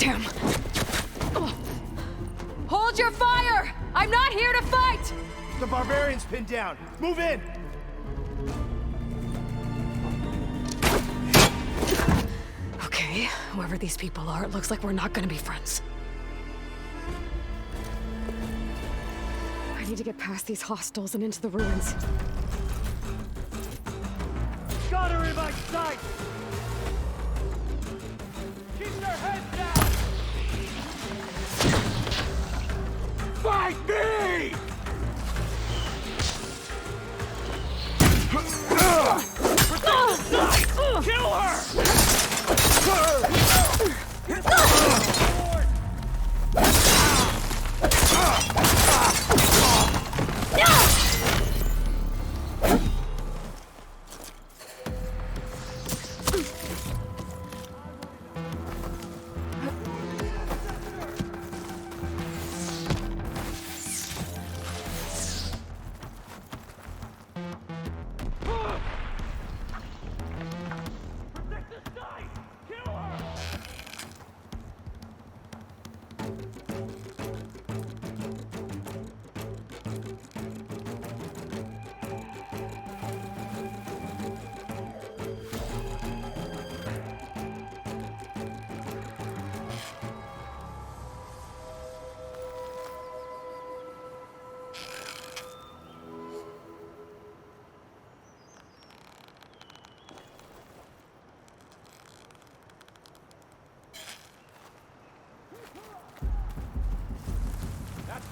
Damn. Hold your fire! I'm not here to fight! The barbarian's pinned down. Move in! Okay, whoever these people are, it looks like we're not gonna be friends. I need to get past these hostiles and into the ruins. Got her in my sight! Keep their heads down! Fight me! Kill her!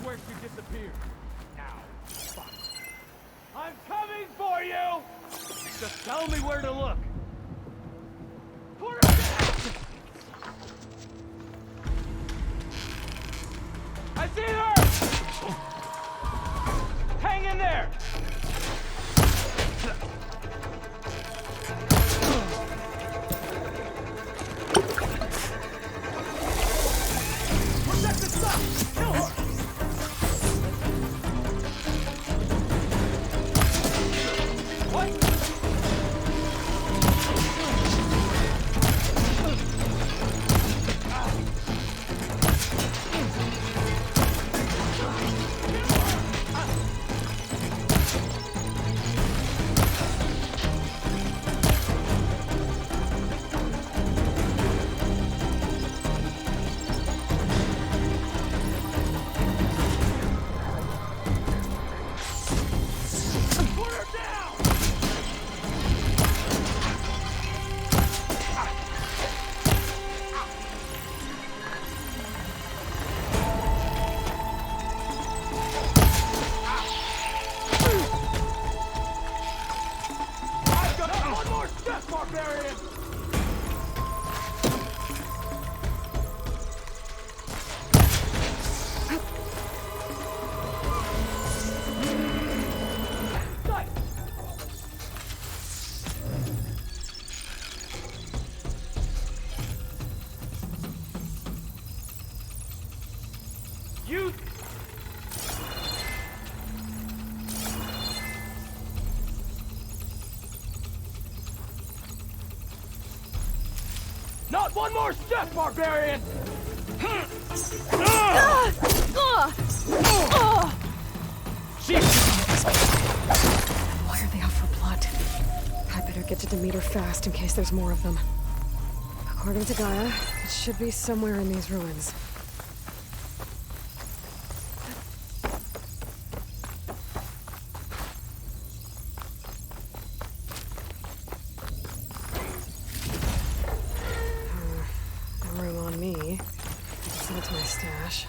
Where she disappeared. Now, fuck. I'm coming for you! Just tell me where to look. Put her down! I see her! Hang in there! Protect the stuff! Kill her! You... Not one more step, barbarian! Why are they out for blood? I better get to Demeter fast in case there's more of them. According to Gaia, it should be somewhere in these ruins. No room on me. Send it to my stash.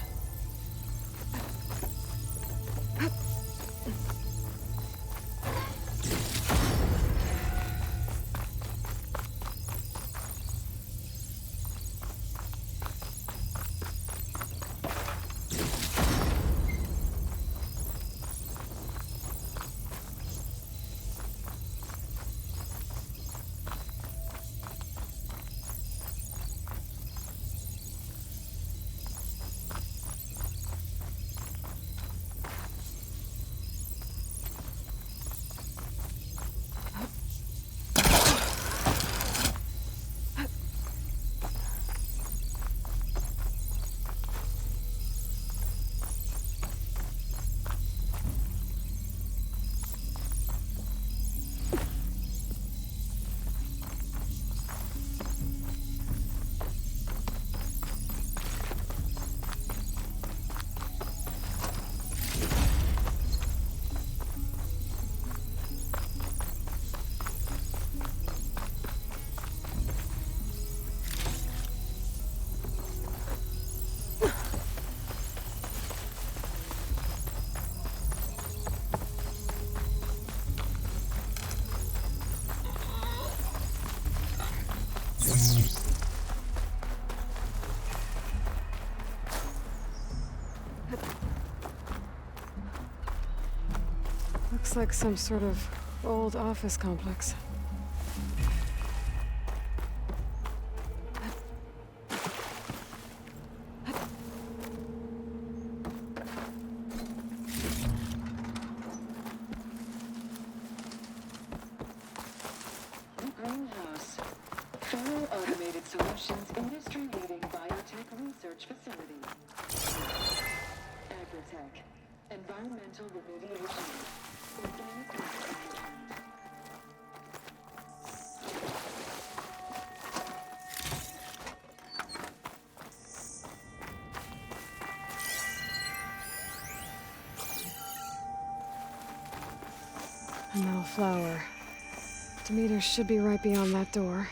Looks like some sort of old office complex. Greenhouse. Feral Automated Solutions industry-leading biotech research facility. Agritech. Environmental remediation. Organic waste management. A metal flower. Demeter should be right beyond that door.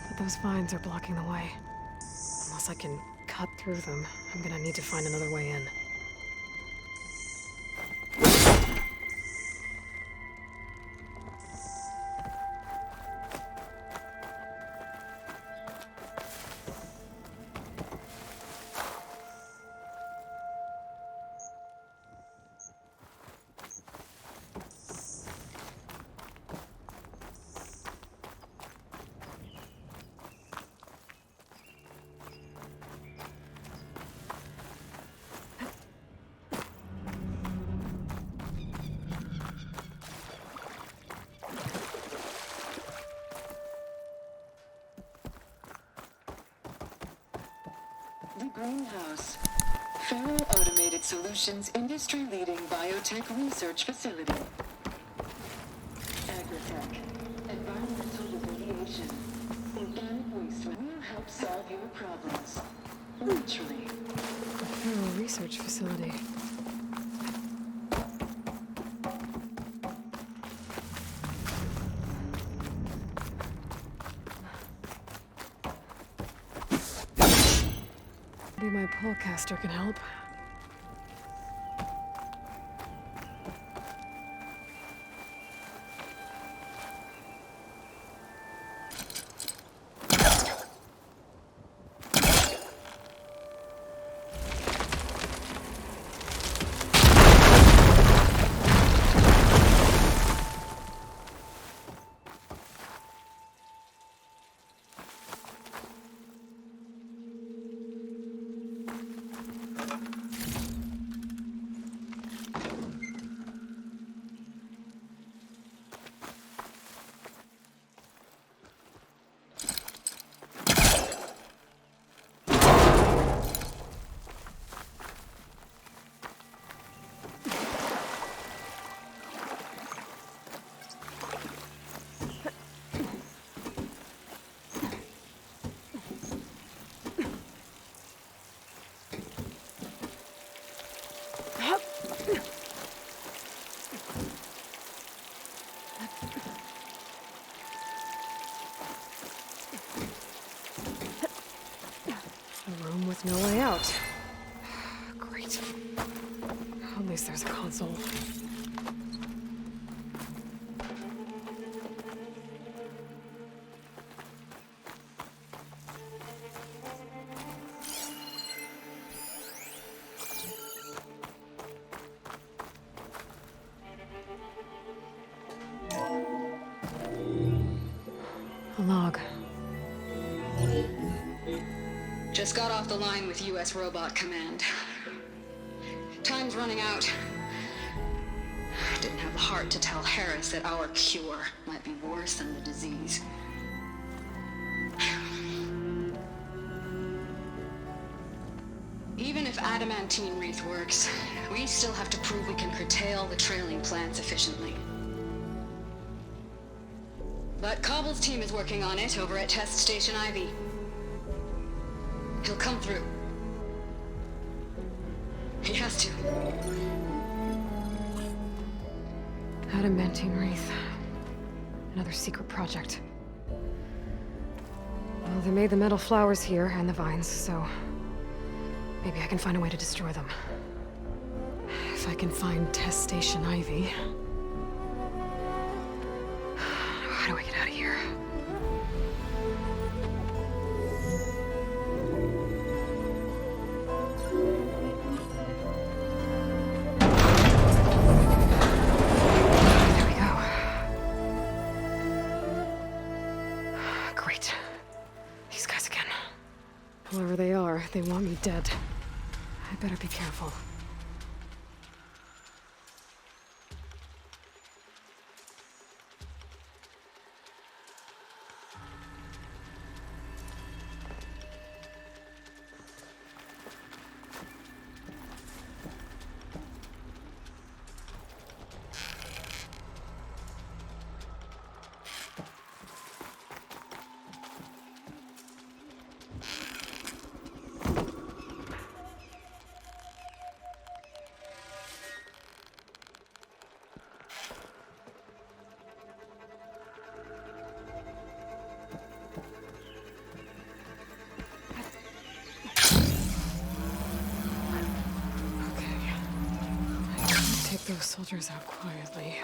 But those vines are blocking the way. Unless I can cut through them, I'm gonna need to find another way in. The Greenhouse. Feral Automated Solutions industry-leading biotech research facility. Agritech. Environmental remediation. Organic waste. We'll help solve your problems. Literally. A feral research facility. Maybe my polecaster can help. A room with no way out. Great. At least there's a console. A log. Just got off the line with U.S. Robot Command. Time's running out. Didn't have the heart to tell Harris that our cure might be worse than the disease. Even if adamantine wreath works, we still have to prove we can curtail the trailing plants efficiently. But Cobble's team is working on it over at Test Station Ivy. He'll come through. He has to. Adamantine wreath. Another secret project. Well, they made the metal flowers here and the vines, so maybe I can find a way to destroy them. If I can find Test Station Ivy. How do I get out of here? Great. These guys again. Whoever they are, they want me dead. I better be careful. Take those soldiers out quietly.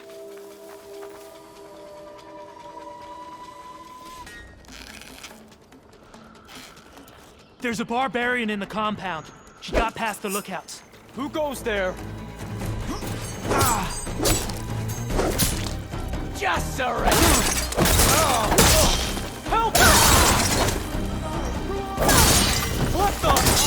There's a barbarian in the compound. She got past the lookouts. Who goes there? Just surrender! Help! What the?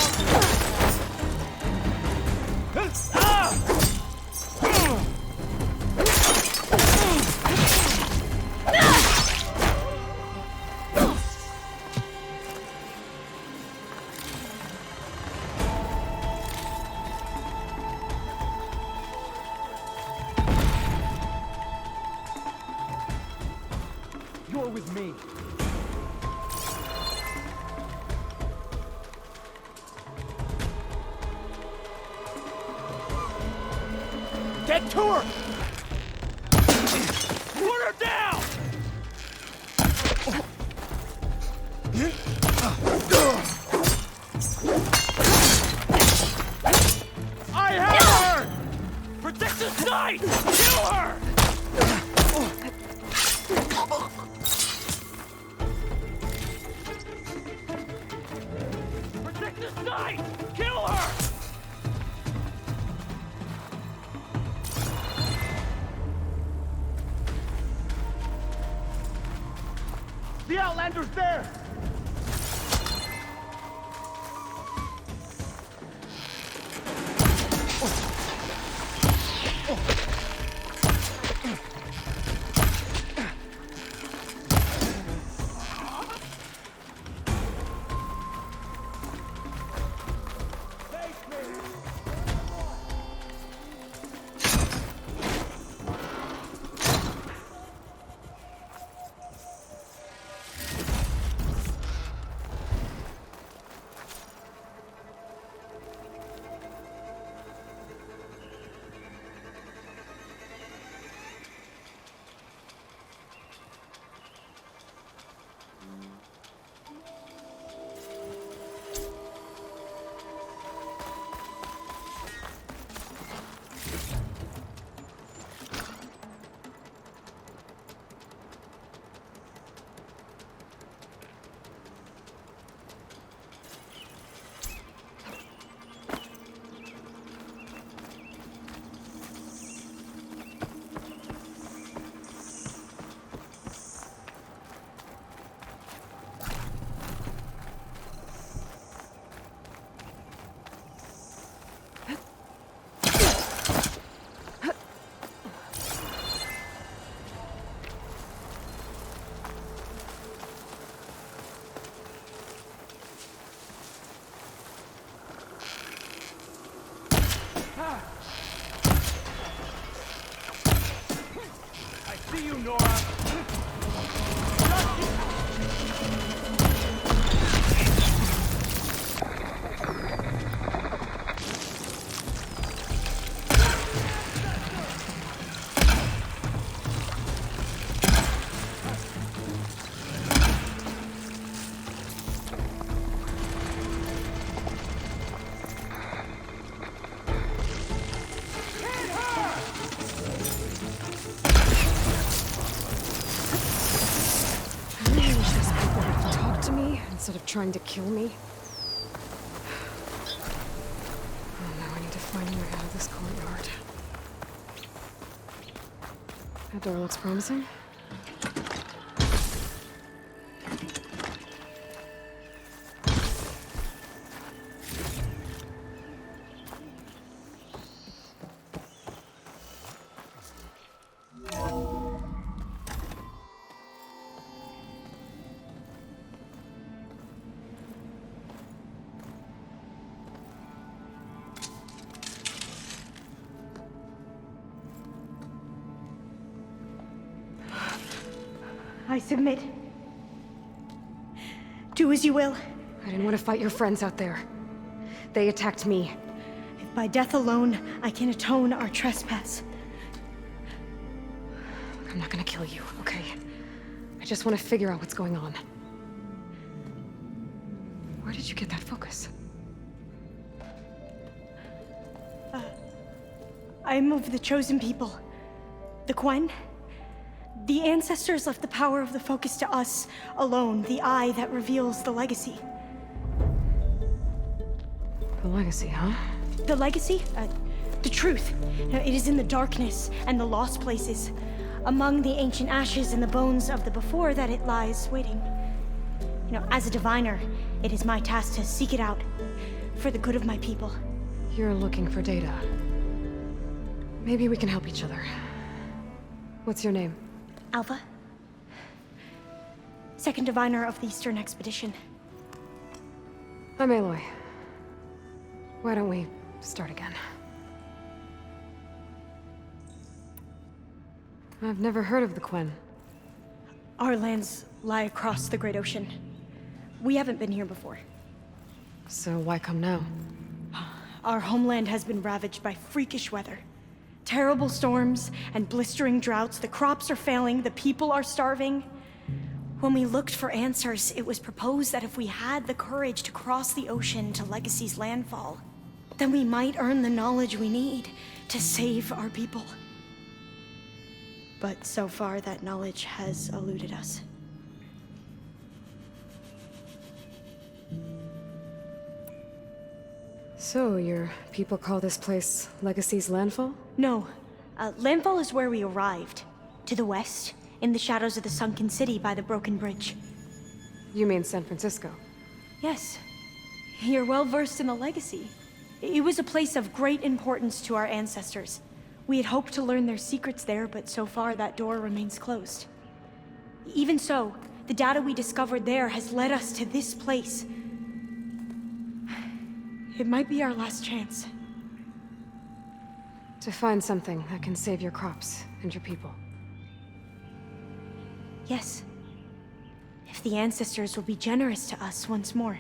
You're with me. Get to her! Put her down! I have her! Protect the site! Kill her! Protect the site! Kill her! The Outlander's there! I see you, Nora! Instead of trying to kill me. Oh, now I need to find my way out of this courtyard. That door looks promising. I submit. Do as you will. I didn't want to fight your friends out there. They attacked me. If by death alone I can atone our trespass. I'm not gonna kill you, okay? I just want to figure out what's going on. Where did you get that focus? I am of the chosen people. The Quen. The ancestors left the power of the focus to us alone, the eye that reveals the legacy. The legacy, huh? The legacy? The truth. It is in the darkness and the lost places, among the ancient ashes and the bones of the before that it lies waiting. As a diviner, it is my task to seek it out, for the good of my people. You're looking for data. Maybe we can help each other. What's your name? Alpha. Second diviner of the Eastern Expedition. I'm Aloy. Why don't we start again? I've never heard of the Quen. Our lands lie across the Great Ocean. We haven't been here before. So why come now? Our homeland has been ravaged by freakish weather. Terrible storms and blistering droughts. The crops are failing, the people are starving. When we looked for answers, it was proposed that if we had the courage to cross the ocean to Legacy's landfall, then we might earn the knowledge we need to save our people. But so far, that knowledge has eluded us. So, your people call this place Legacy's landfall? No. Landfall is where we arrived. To the west, in the shadows of the sunken city by the broken bridge. You mean San Francisco? Yes. You're well versed in the Legacy. It was a place of great importance to our ancestors. We had hoped to learn their secrets there, but so far that door remains closed. Even so, the data we discovered there has led us to this place. It might be our last chance. To find something that can save your crops and your people. Yes. If the ancestors will be generous to us once more.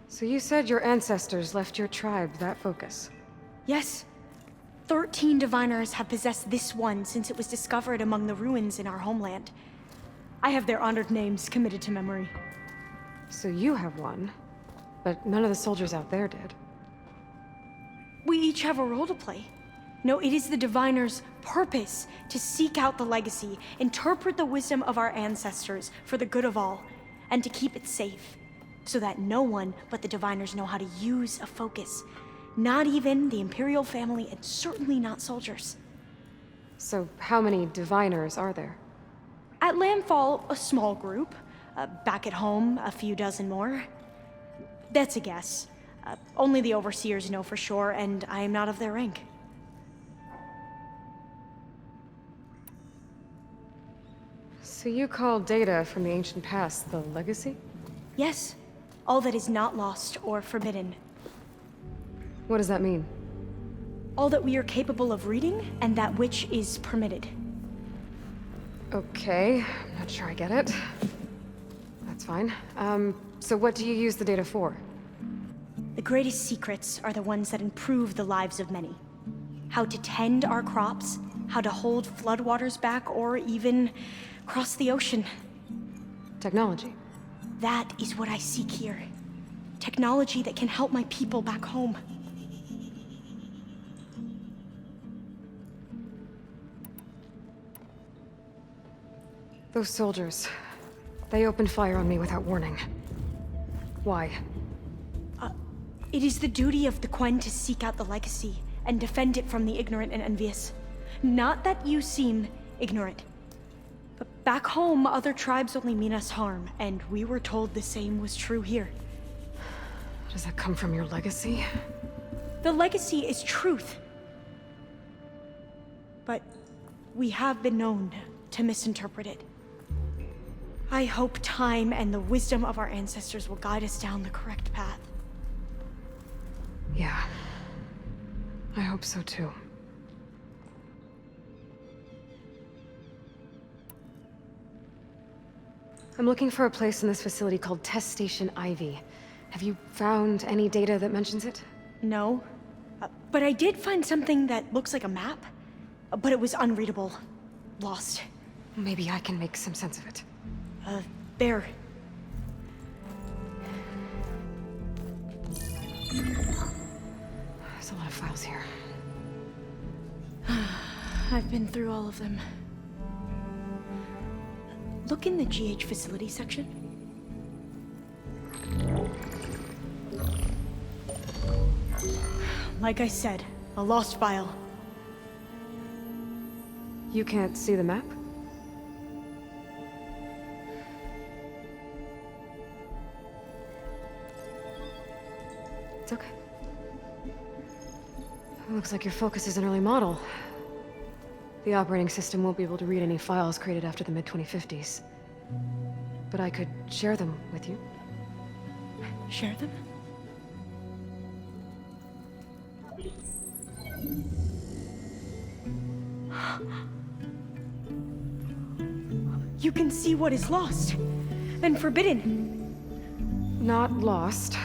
So you said your ancestors left your tribe that focus? Yes. 13 diviners have possessed this one since it was discovered among the ruins in our homeland. I have their honored names committed to memory. So you have one, but none of the soldiers out there did. We each have a role to play. No, it is the diviner's purpose to seek out the legacy, interpret the wisdom of our ancestors for the good of all, and to keep it safe, so that no one but the diviners know how to use a focus. Not even the Imperial family, and certainly not soldiers. So how many diviners are there? At landfall, a small group. Back at home, a few dozen more. That's a guess. Only the overseers know for sure, and I am not of their rank. So you call data from the ancient past the legacy? Yes. All that is not lost or forbidden. What does that mean? All that we are capable of reading, and that which is permitted. Okay, I'm not sure I get it. That's fine. So what do you use the data for? The greatest secrets are the ones that improve the lives of many. How to tend our crops, how to hold floodwaters back, or even cross the ocean. Technology. That is what I seek here. Technology that can help my people back home. Those soldiers, they opened fire on me without warning. Why? It is the duty of the Quen to seek out the legacy and defend it from the ignorant and envious. Not that you seem ignorant. But back home, other tribes only mean us harm, and we were told the same was true here. Does that come from your legacy? The legacy is truth. But we have been known to misinterpret it. I hope time and the wisdom of our ancestors will guide us down the correct path. Yeah. I hope so too. I'm looking for a place in this facility called Test Station Ivy. Have you found any data that mentions it? No. But I did find something that looks like a map. But it was unreadable. Lost. Maybe I can make some sense of it. There. There's a lot of files here. I've been through all of them. Look in the GH facility section. Like I said, a lost file. You can't see the map? It's okay. It looks like your focus is an early model. The operating system won't be able to read any files created after the mid-2050s. But I could share them with you. Share them? You can see what is lost and forbidden. Not lost,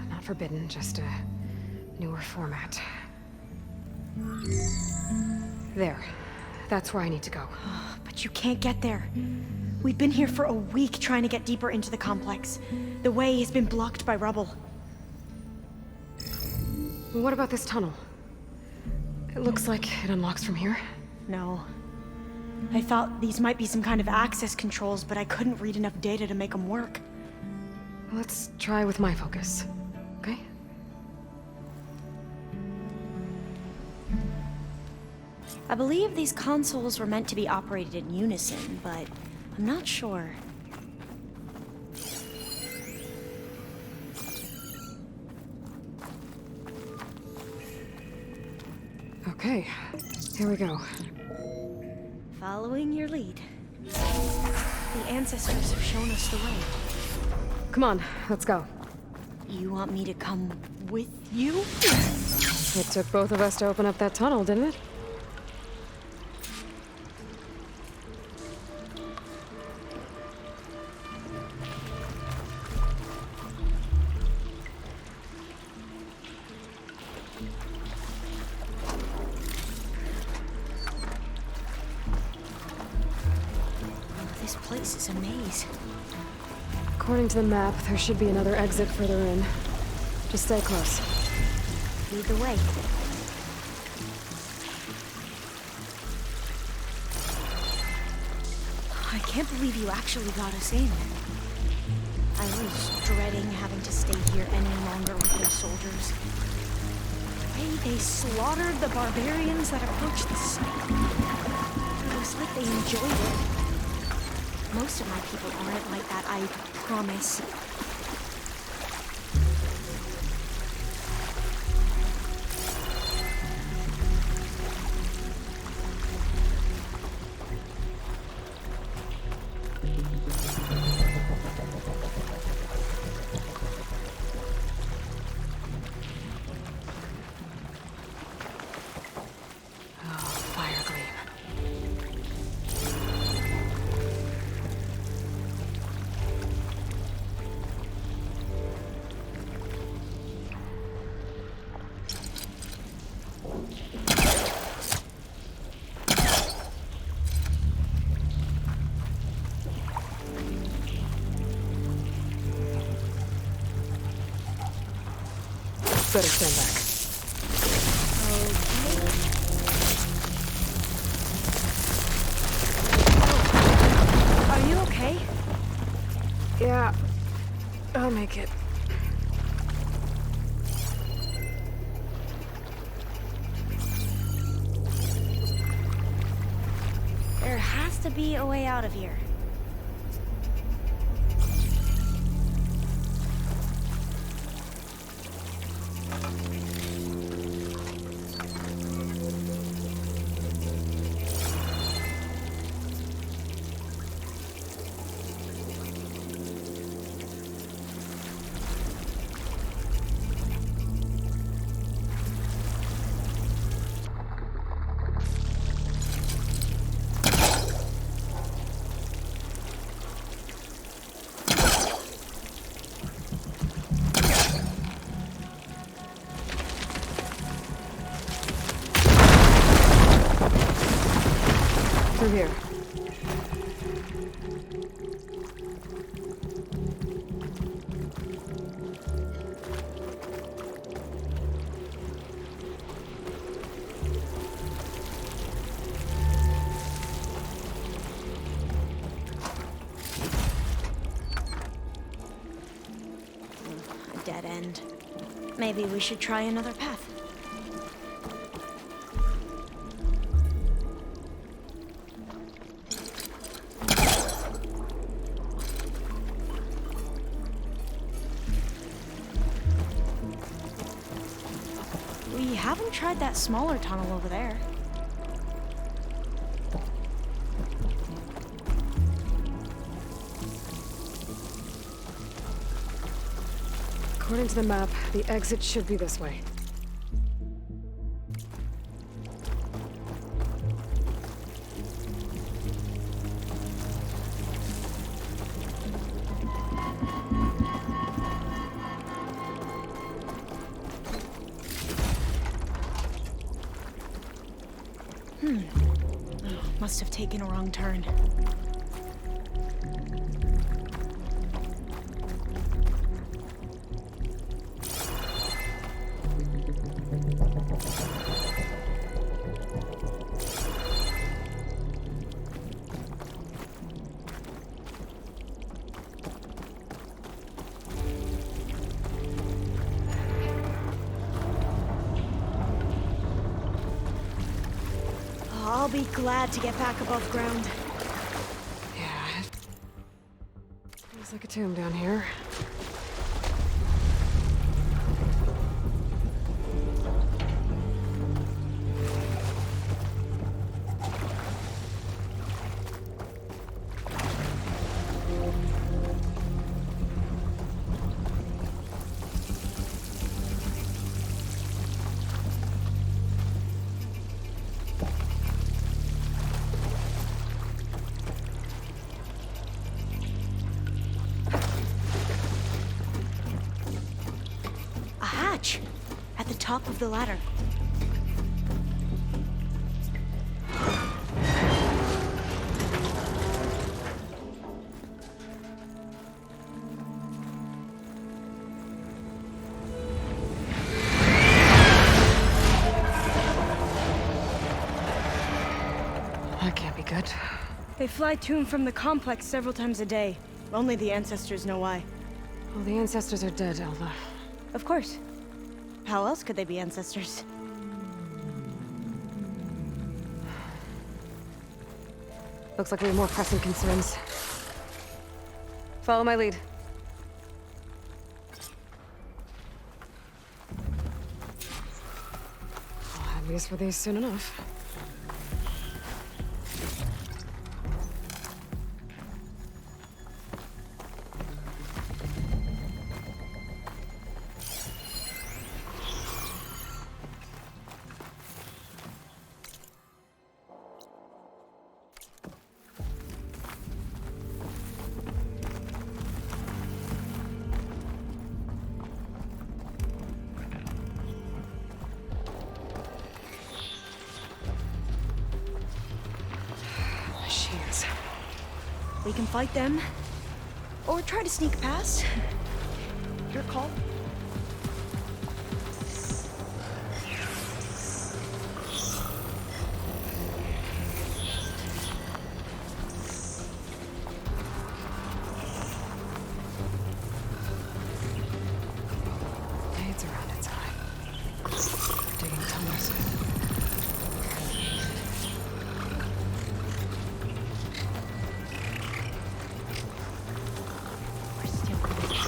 not forbidden, just a newer format. There. That's where I need to go. But you can't get there. We've been here for a week trying to get deeper into the complex. The way has been blocked by rubble. What about this tunnel? It looks like it unlocks from here. No. I thought these might be some kind of access controls, but I couldn't read enough data to make them work. Let's try with my focus, okay? I believe these consoles were meant to be operated in unison, but I'm not sure. Okay, here we go. Following your lead. The ancestors have shown us the way. Come on, let's go. You want me to come with you? It took both of us to open up that tunnel, didn't it? This place is a maze. According to the map, there should be another exit further in. Just stay close. Lead the way. I can't believe you actually got us in. I was dreading having to stay here any longer with those soldiers. The way they slaughtered the barbarians that approached the site. It was like they enjoyed it. Most of my people aren't like that, I promise. Better stand back. Are you okay? Yeah, I'll make it. There has to be a way out of here. through here. A dead end. Maybe we should try another path. We haven't tried that smaller tunnel over there. According to the map, the exit should be this way. Must have taken a wrong turn. I'll be glad to get back above ground. Yeah. Feels like a tomb down here. A hatch at the top of the ladder. That can't be good. They fly to and from the complex several times a day. Only the ancestors know why. Well, the ancestors are dead, Alva. Of course. How else could they be ancestors? Looks like we have more pressing concerns. Follow my lead. I'll have use for these soon enough. Machines. We can fight them, or try to sneak past. Your call. It's around its eye. Digging tunnels. We're still close.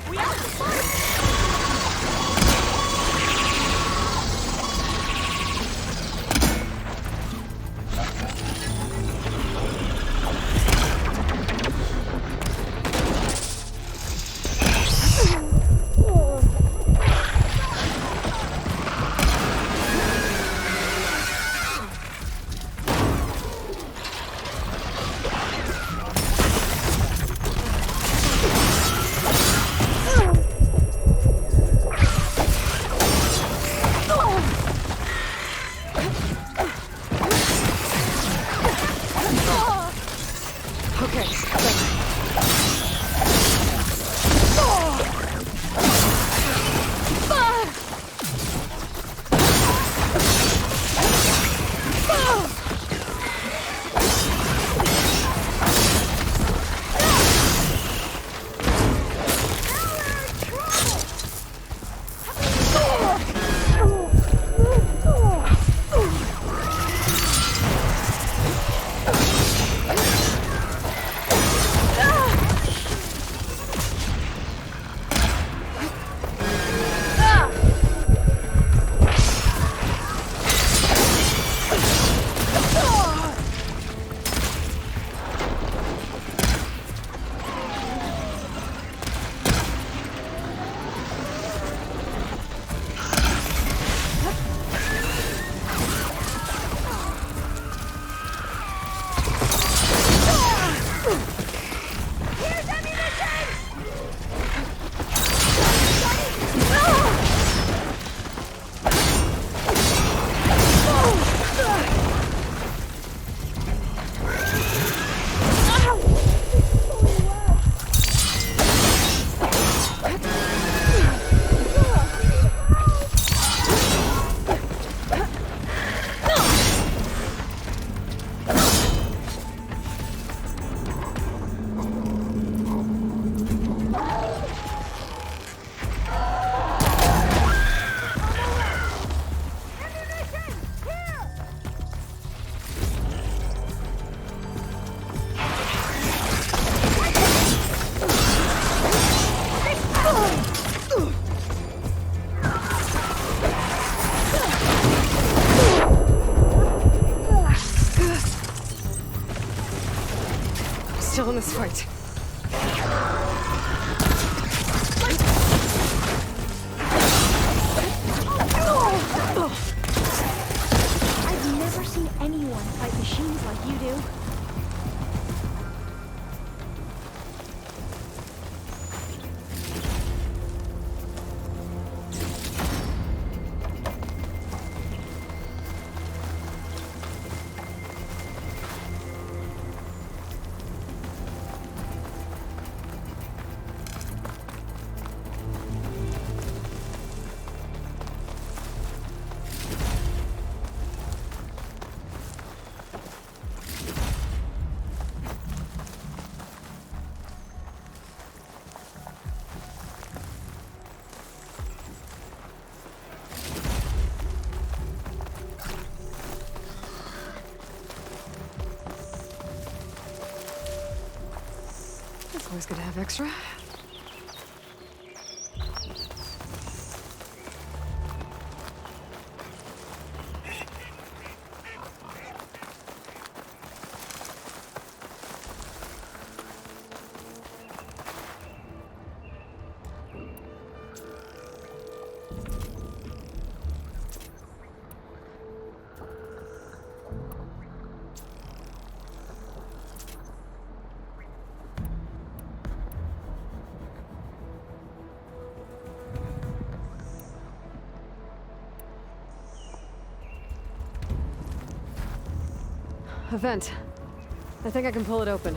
We have to fight! Okay, better. Still in this fight. I've never seen anyone fight machines like you do. It's always good to have extra. A vent. I think I can pull it open.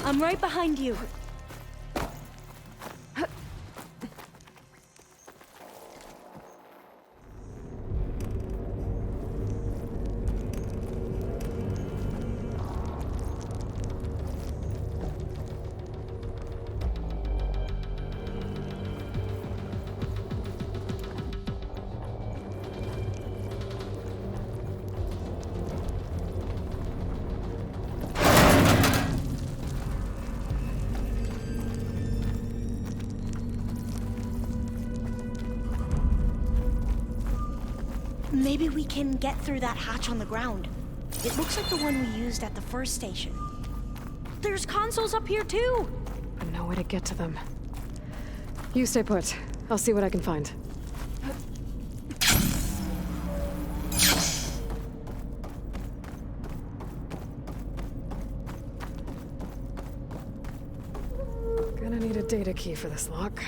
I'm right behind you. Maybe we can get through that hatch on the ground. It looks like the one we used at the first station. There's consoles up here too! But no way to get to them. You stay put. I'll see what I can find. Gonna need a data key for this lock.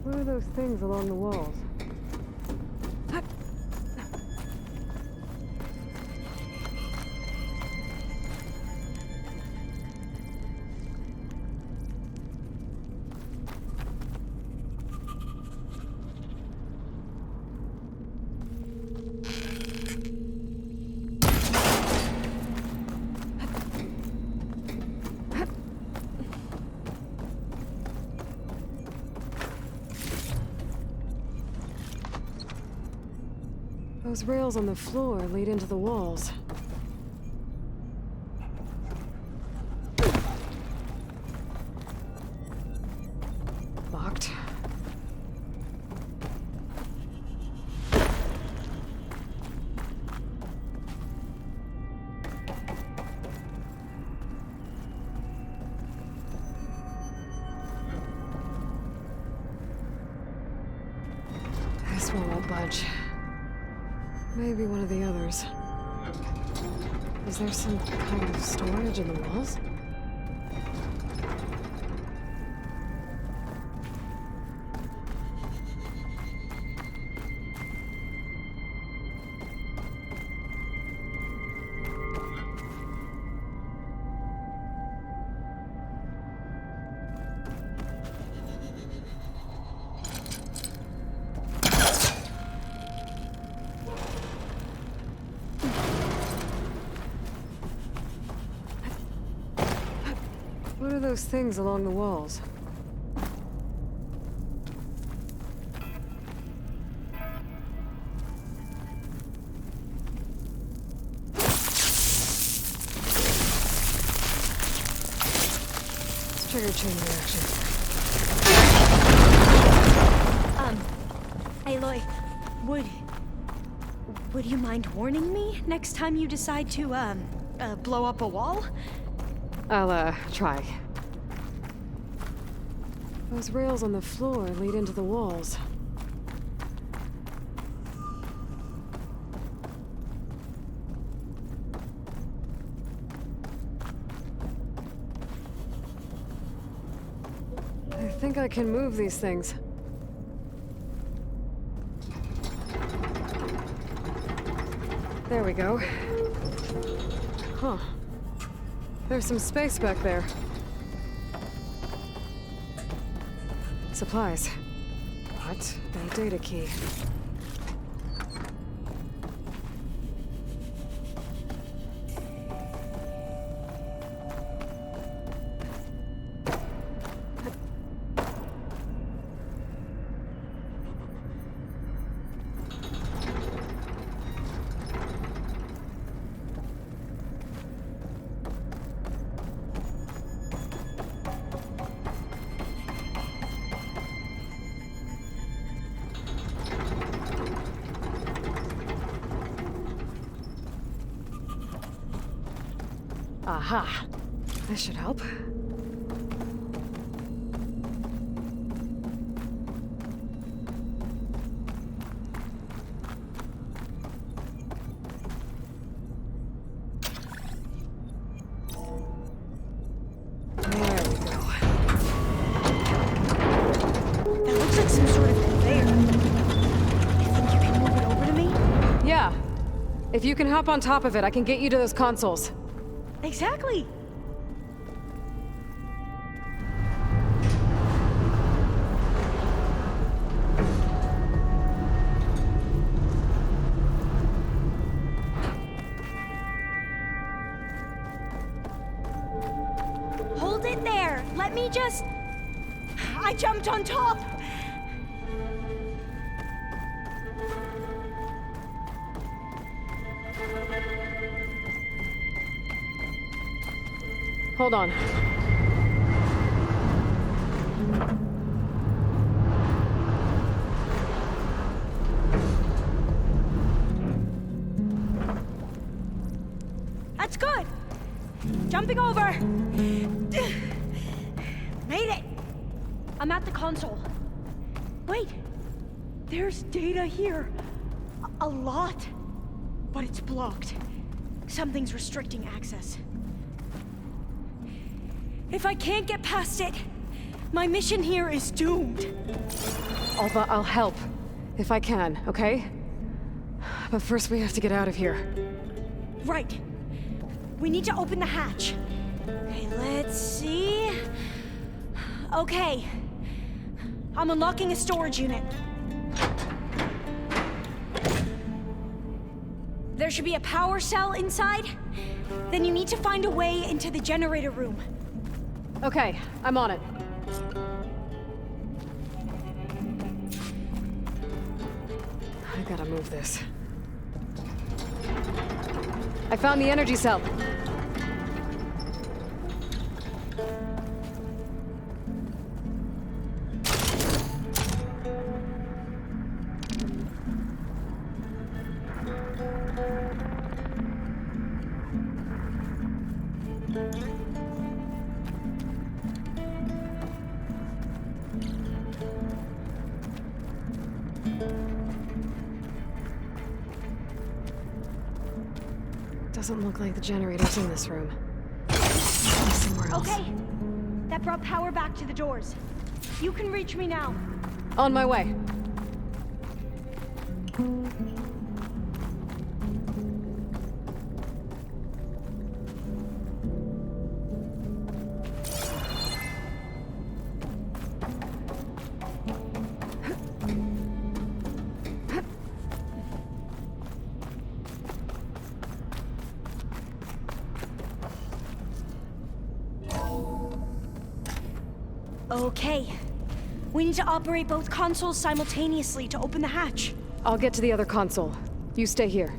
What are those things along the walls? Those rails on the floor lead into the walls. Locked. This one won't budge. Maybe one of the others. Is there some kind of storage in the walls? What are those things along the walls? Trigger chain reaction. Aloy, would you mind warning me next time you decide to, blow up a wall? I'll, try. Those rails on the floor lead into the walls. I think I can move these things. There we go. Huh. There's some space back there. Supplies. But no data key. Aha! This should help. That looks like some sort of conveyor. You think you can move it over to me? Yeah. If you can hop on top of it, I can get you to those consoles. Exactly! get there. Let me just... I jumped on top. Hold on. That's good. Jumping over. Made it. I'm at the console. Wait. There's data here. A lot. But it's blocked. Something's restricting access. If I can't get past it, my mission here is doomed. Alva, I'll help. If I can, okay? But first we have to get out of here. Right. We need to open the hatch. Okay, let's see. Okay. I'm unlocking a storage unit. There should be a power cell inside. Then you need to find a way into the generator room. Okay, I'm on it. I gotta move this. I found the energy cell. Doesn't look like the generator's in this room. Somewhere else. Okay. That brought power back to the doors. You can reach me now. On my way. Okay. We need to operate both consoles simultaneously to open the hatch. I'll get to the other console. You stay here.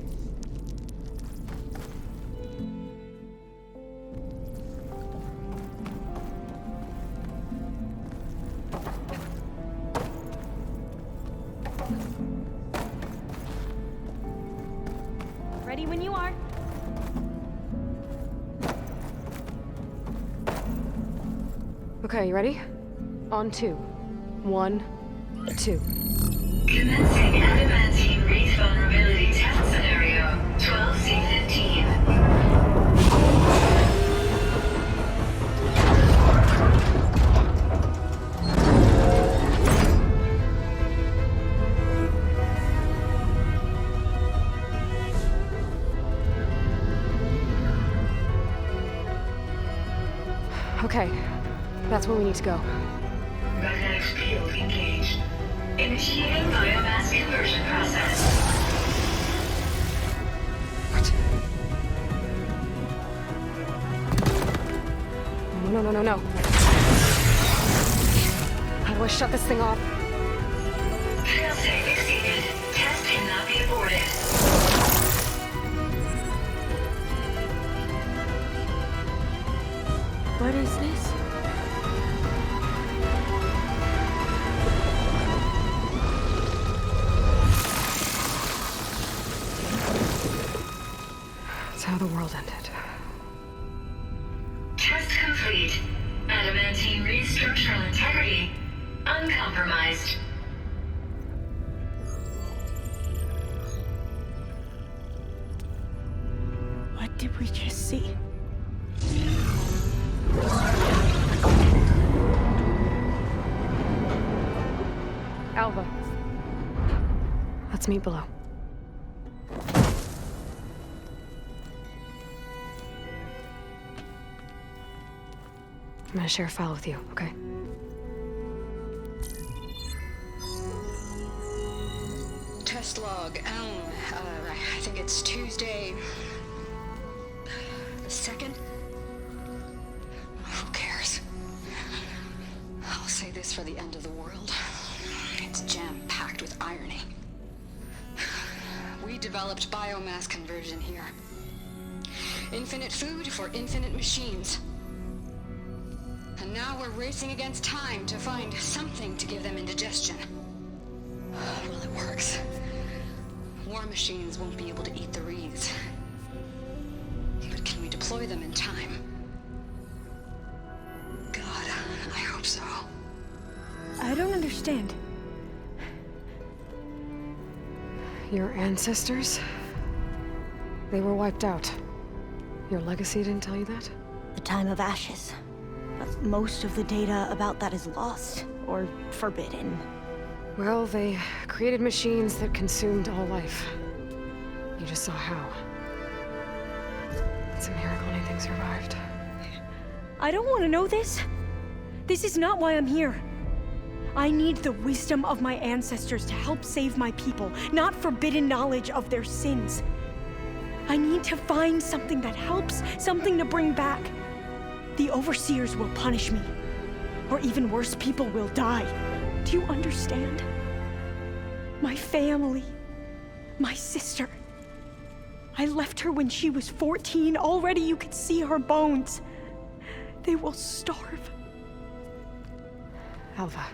Ready when you are. Okay, you ready? On two. 1, 2. Commencing adamantine wraith vulnerability test scenario 12C15. Okay, that's where we need to go. Magnetic field engaged. Initiating biomass conversion process. What? No. How do I shut this thing off? Failsafe exceeded. Test cannot be aborted. What is this? That's how the world ended. Test complete. Adamantine wraith structural integrity uncompromised. What did we just see? Alva. Let's meet below. I'm gonna share a file with you, okay? Test log, I think it's Tuesday the 2nd? Who cares? for the end of the world. It's jam-packed with irony. We developed biomass conversion here. Infinite food for infinite machines. And now we're racing against time to find something to give them indigestion. Well, it works. War machines won't be able to eat the wreaths. But can we deploy them in time? God, I hope so. I don't understand. Your ancestors? They were wiped out. Your legacy didn't tell you that? The time of ashes. But most of the data about that is lost, or forbidden. Well, they created machines that consumed all life. You just saw how. It's a miracle anything survived. I don't want to know this. This is not why I'm here. I need the wisdom of my ancestors to help save my people, not forbidden knowledge of their sins. I need to find something that helps, something to bring back. The overseers will punish me. Or even worse, people will die. Do you understand? My family, my sister. I left her when she was 14. Already you could see her bones. They will starve. Alva.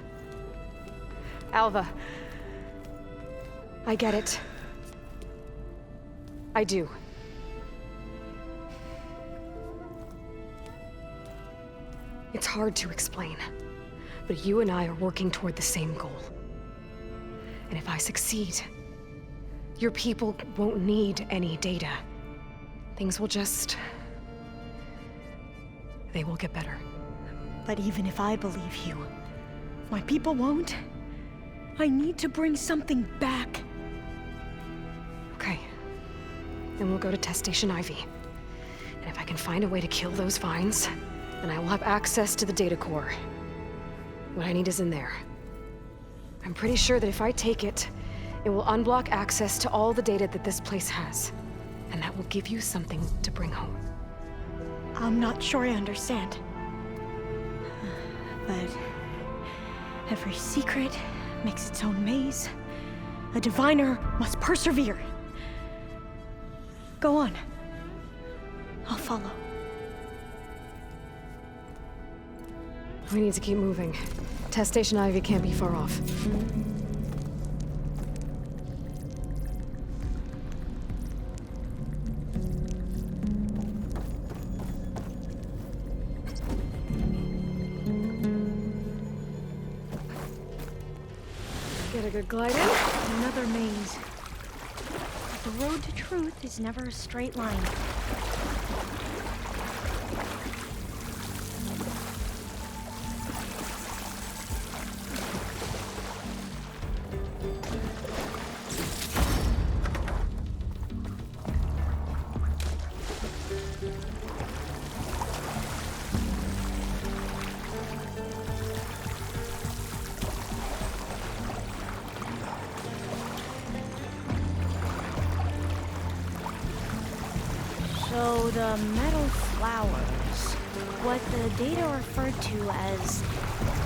Alva. I get it. I do. It's hard to explain, but you and I are working toward the same goal. And if I succeed, your people won't need any data. Things will just... they will get better. But even if I believe you, my people won't. I need to bring something back. Okay. Then we'll go to Test Station Ivy. And if I can find a way to kill those vines, then I will have access to the data core. What I need is in there. I'm pretty sure that if I take it, it will unblock access to all the data that this place has. And that will give you something to bring home. I'm not sure I understand. But every secret makes its own maze. A diviner must persevere. Go on. I'll follow. We need to keep moving. Test Station Ivy can't be far off. Get a good glide in. Another maze. The road to truth is never a straight line. So the metal flowers, what the data referred to as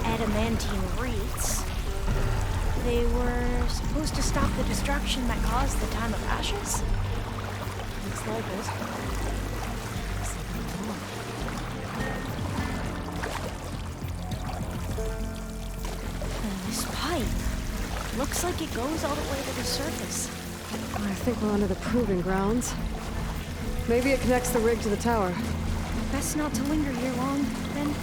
adamantine wreaths, they were supposed to stop the destruction that caused the time of ashes? Looks like it. And this pipe looks like it goes all the way to the surface. I think we're under the proving grounds. Maybe it connects the rig to the tower. Best not to linger here long, then.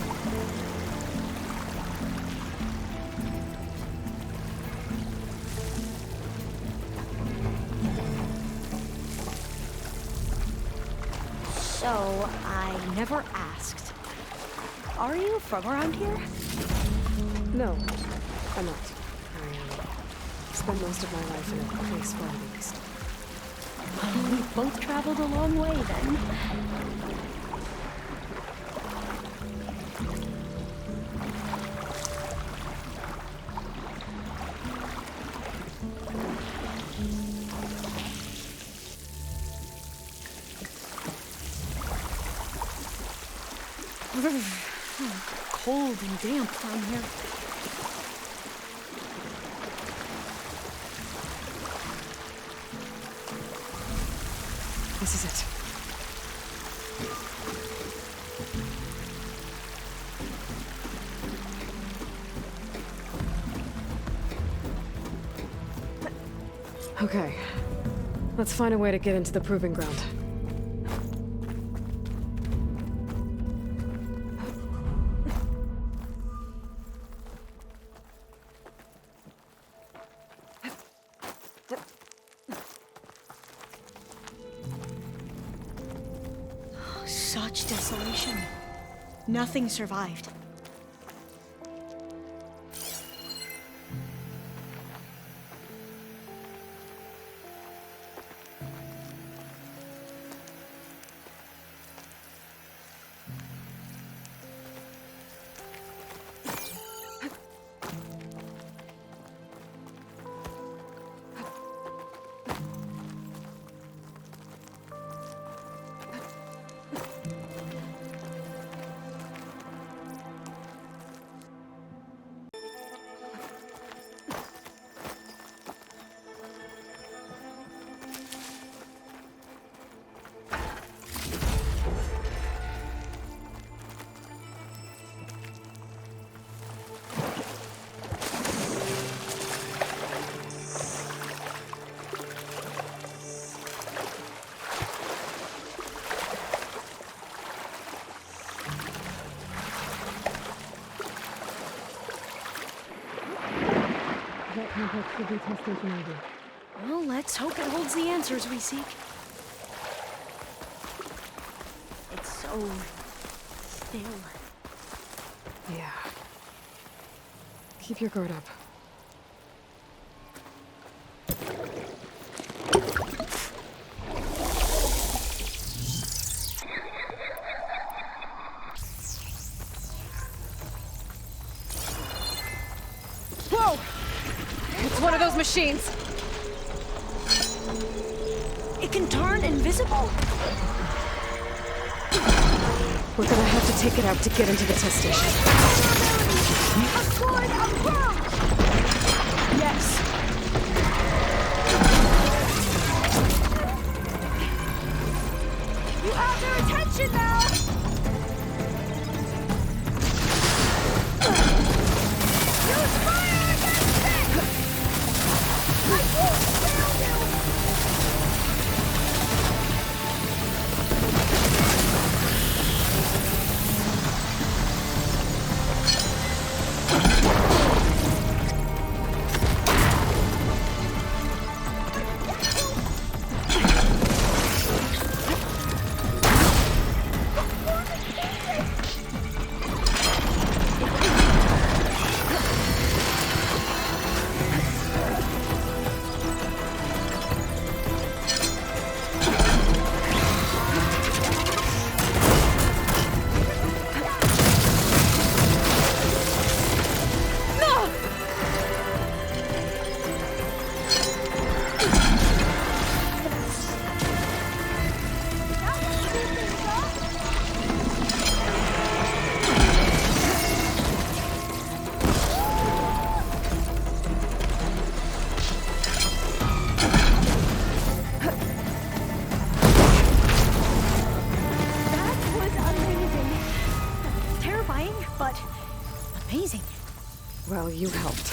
So, I never asked. Are you from around here? No, I'm not. I spent most of my life in a place far east. We both traveled a long way, then. Cold and damp down here. This is it. Okay. Let's find a way to get into the proving ground. Such desolation. Nothing survived. That complex should be testation ID. Well, let's hope it holds the answers we seek. It's so still. Yeah. Keep your guard up. Whoa! It's one of those machines! It can turn invisible? We're gonna have to take it out to get into the test station. A sword of prowl! Yes. You have their attention now! Use fire against it! I won't fail you! Amazing. Well, you helped.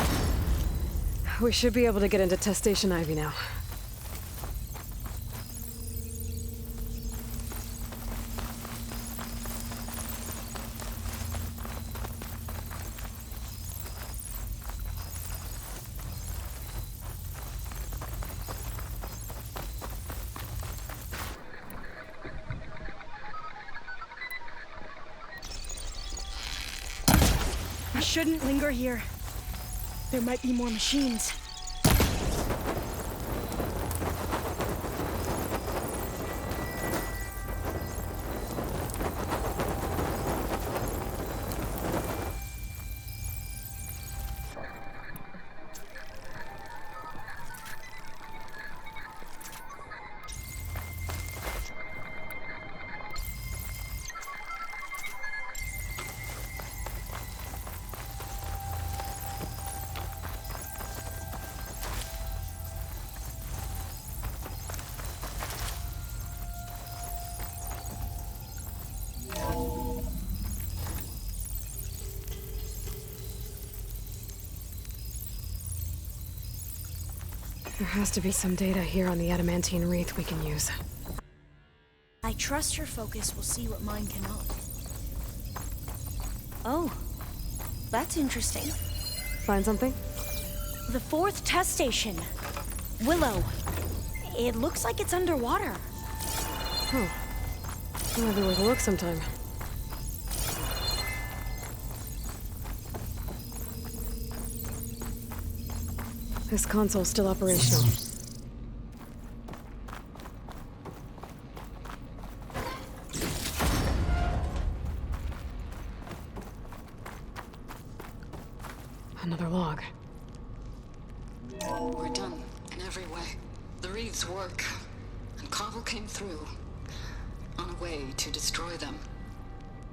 We should be able to get into Test Station Ivy now. We shouldn't linger here. There might be more machines. There has to be some data here on the adamantine wreath we can use. I trust your focus will see what mine cannot. Oh, that's interesting. Find something? The 4th test station. Willow. It looks like it's underwater. Huh. Might be worth a look sometime. This console's still operational. Another log. We're done, in every way. The wreaths work, and Cobble came through, on a way to destroy them.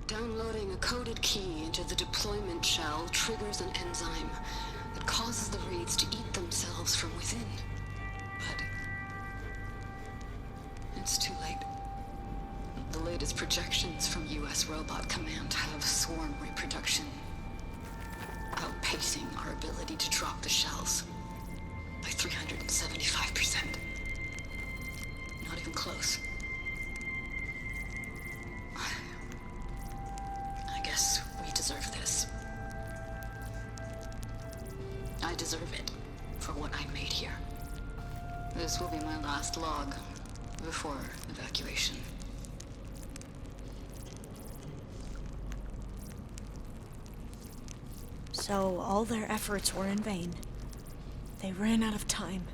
Downloading a coded key into the deployment shell triggers an enzyme that causes the wreaths to eat themselves from within. But it's too late. The latest projections from US Robot Command have swarm reproduction, outpacing our ability to drop the shells by 375%. Not even close. I guess we deserve this. I deserve it for what I made here. This will be my last log before evacuation. So all their efforts were in vain. They ran out of time.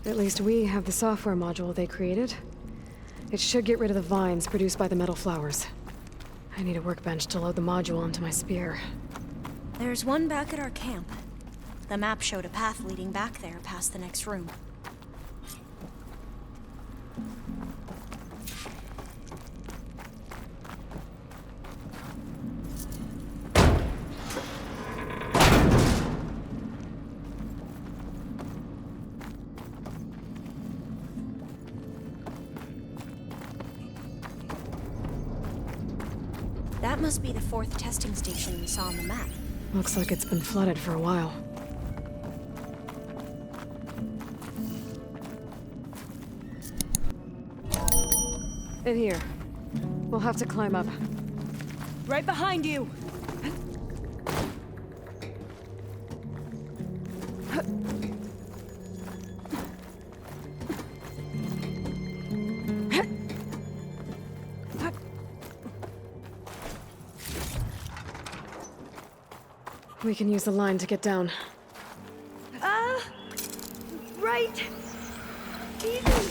At least we have the software module they created. It should get rid of the vines produced by the metal flowers. I need a workbench to load the module onto my spear. There's one back at our camp. The map showed a path leading back there past the next room. That must be the 4th testing station we saw on the map. Looks like it's been flooded for a while. In here. We'll have to climb up. Right behind you! We can use the line to get down. Right! Easy!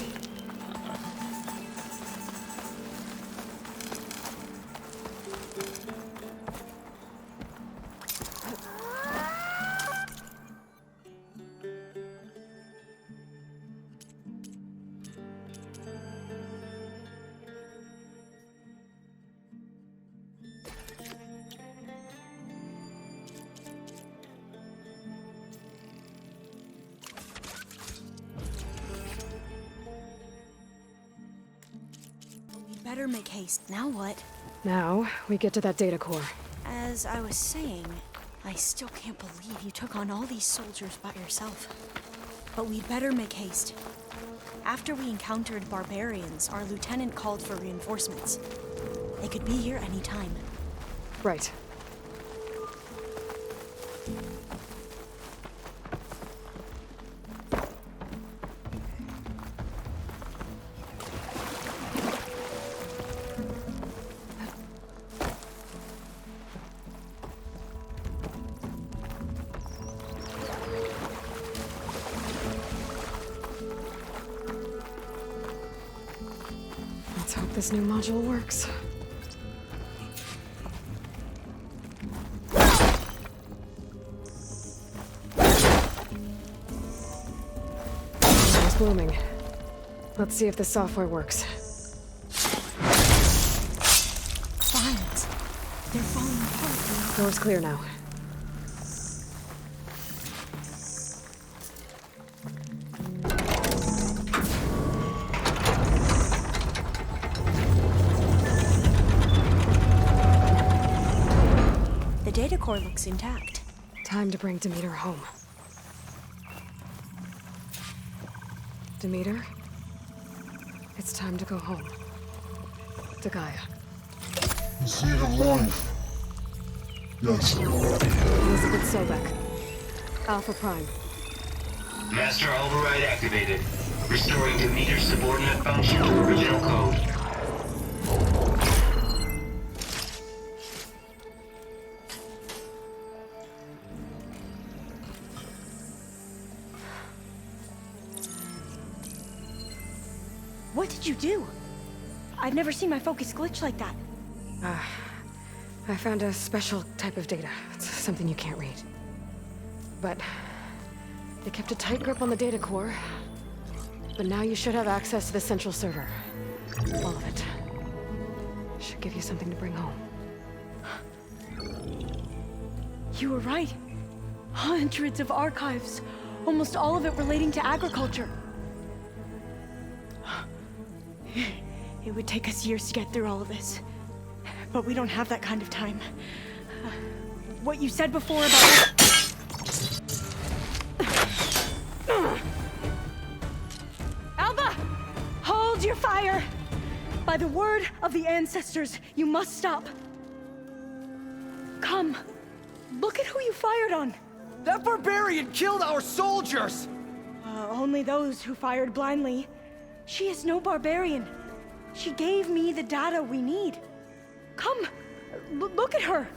Better make haste. Now what? Now, we get to that data core. As I was saying, I still can't believe you took on all these soldiers by yourself. But we'd better make haste. After we encountered barbarians, our lieutenant called for reinforcements. They could be here any time. Right. Let's hope this new module works. It's blooming. Let's see if the software works. Vines. They're falling apart. Door's clear now. The data core looks intact. Time to bring Demeter home. Demeter, it's time to go home. To Gaia. The seed of life. Yes. Elizabeth Sobek. Alpha Prime. Master override activated. Restoring Demeter's subordinate function to original code. What did you do? I've never seen my focus glitch like that. I found a special type of data. It's something you can't read. But they kept a tight grip on the data core. But now you should have access to the central server. All of it. Should give you something to bring home. You were right. Hundreds of archives. Almost all of it relating to agriculture. It would take us years to get through all of this. But we don't have that kind of time. What you said before about... Alba! Hold your fire! By the word of the ancestors, you must stop. Come. Look at who you fired on. That barbarian killed our soldiers! Only those who fired blindly. She is no barbarian. She gave me the data we need. Come, look at her.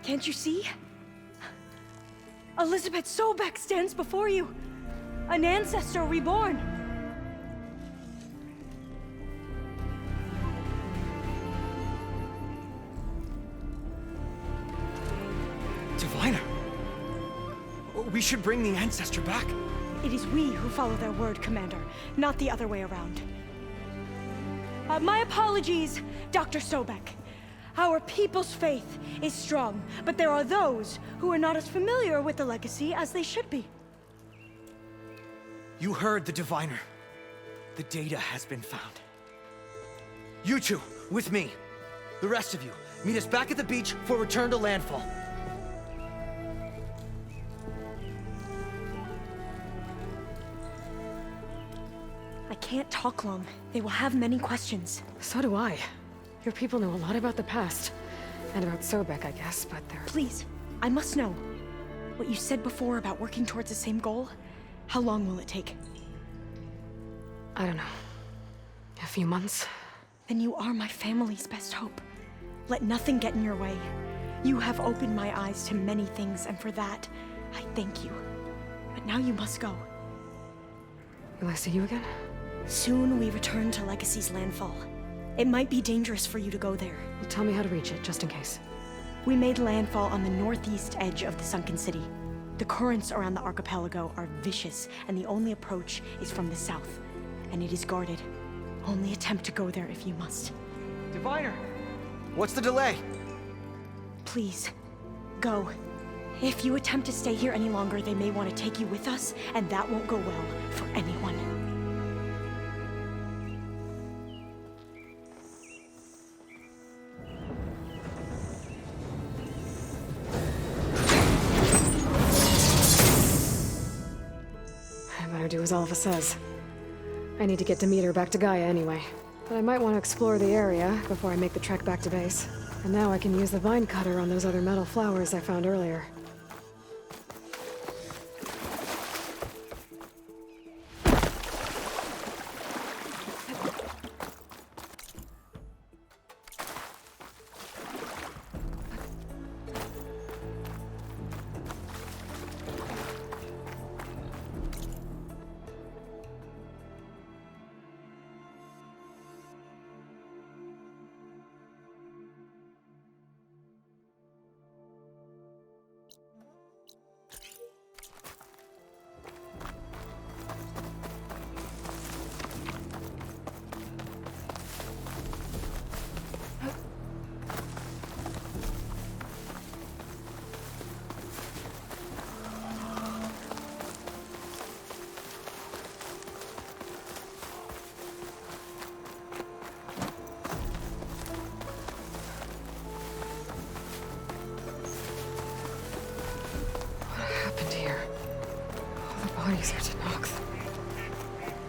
Can't you see? Elizabeth Sobek stands before you. An ancestor reborn. Diviner! We should bring the ancestor back. It is we who follow their word, Commander, not the other way around. My apologies, Dr. Sobek. Our people's faith is strong, but there are those who are not as familiar with the legacy as they should be. You heard the diviner. The data has been found. You two, with me. The rest of you, meet us back at the beach for return to landfall. I can't talk long. They will have many questions. So do I. Your people know a lot about the past. And about Sobek, I guess, but they're... Please, I must know. What you said before about working towards the same goal, how long will it take? I don't know. A few months? Then you are my family's best hope. Let nothing get in your way. You have opened my eyes to many things, and for that, I thank you. But now you must go. Will I see you again? Soon we return to Legacy's landfall. It might be dangerous for you to go there. Well, tell me how to reach it, just in case. We made landfall on the northeast edge of the sunken city. The currents around the archipelago are vicious, and the only approach is from the south. And it is guarded. Only attempt to go there if you must. Diviner! What's the delay? Please, go. If you attempt to stay here any longer, they may want to take you with us, and that won't go well for anyone. I better do as Alpha says. I need to get Demeter back to Gaia anyway. But I might want to explore the area before I make the trek back to base. And now I can use the vine cutter on those other metal flowers I found earlier.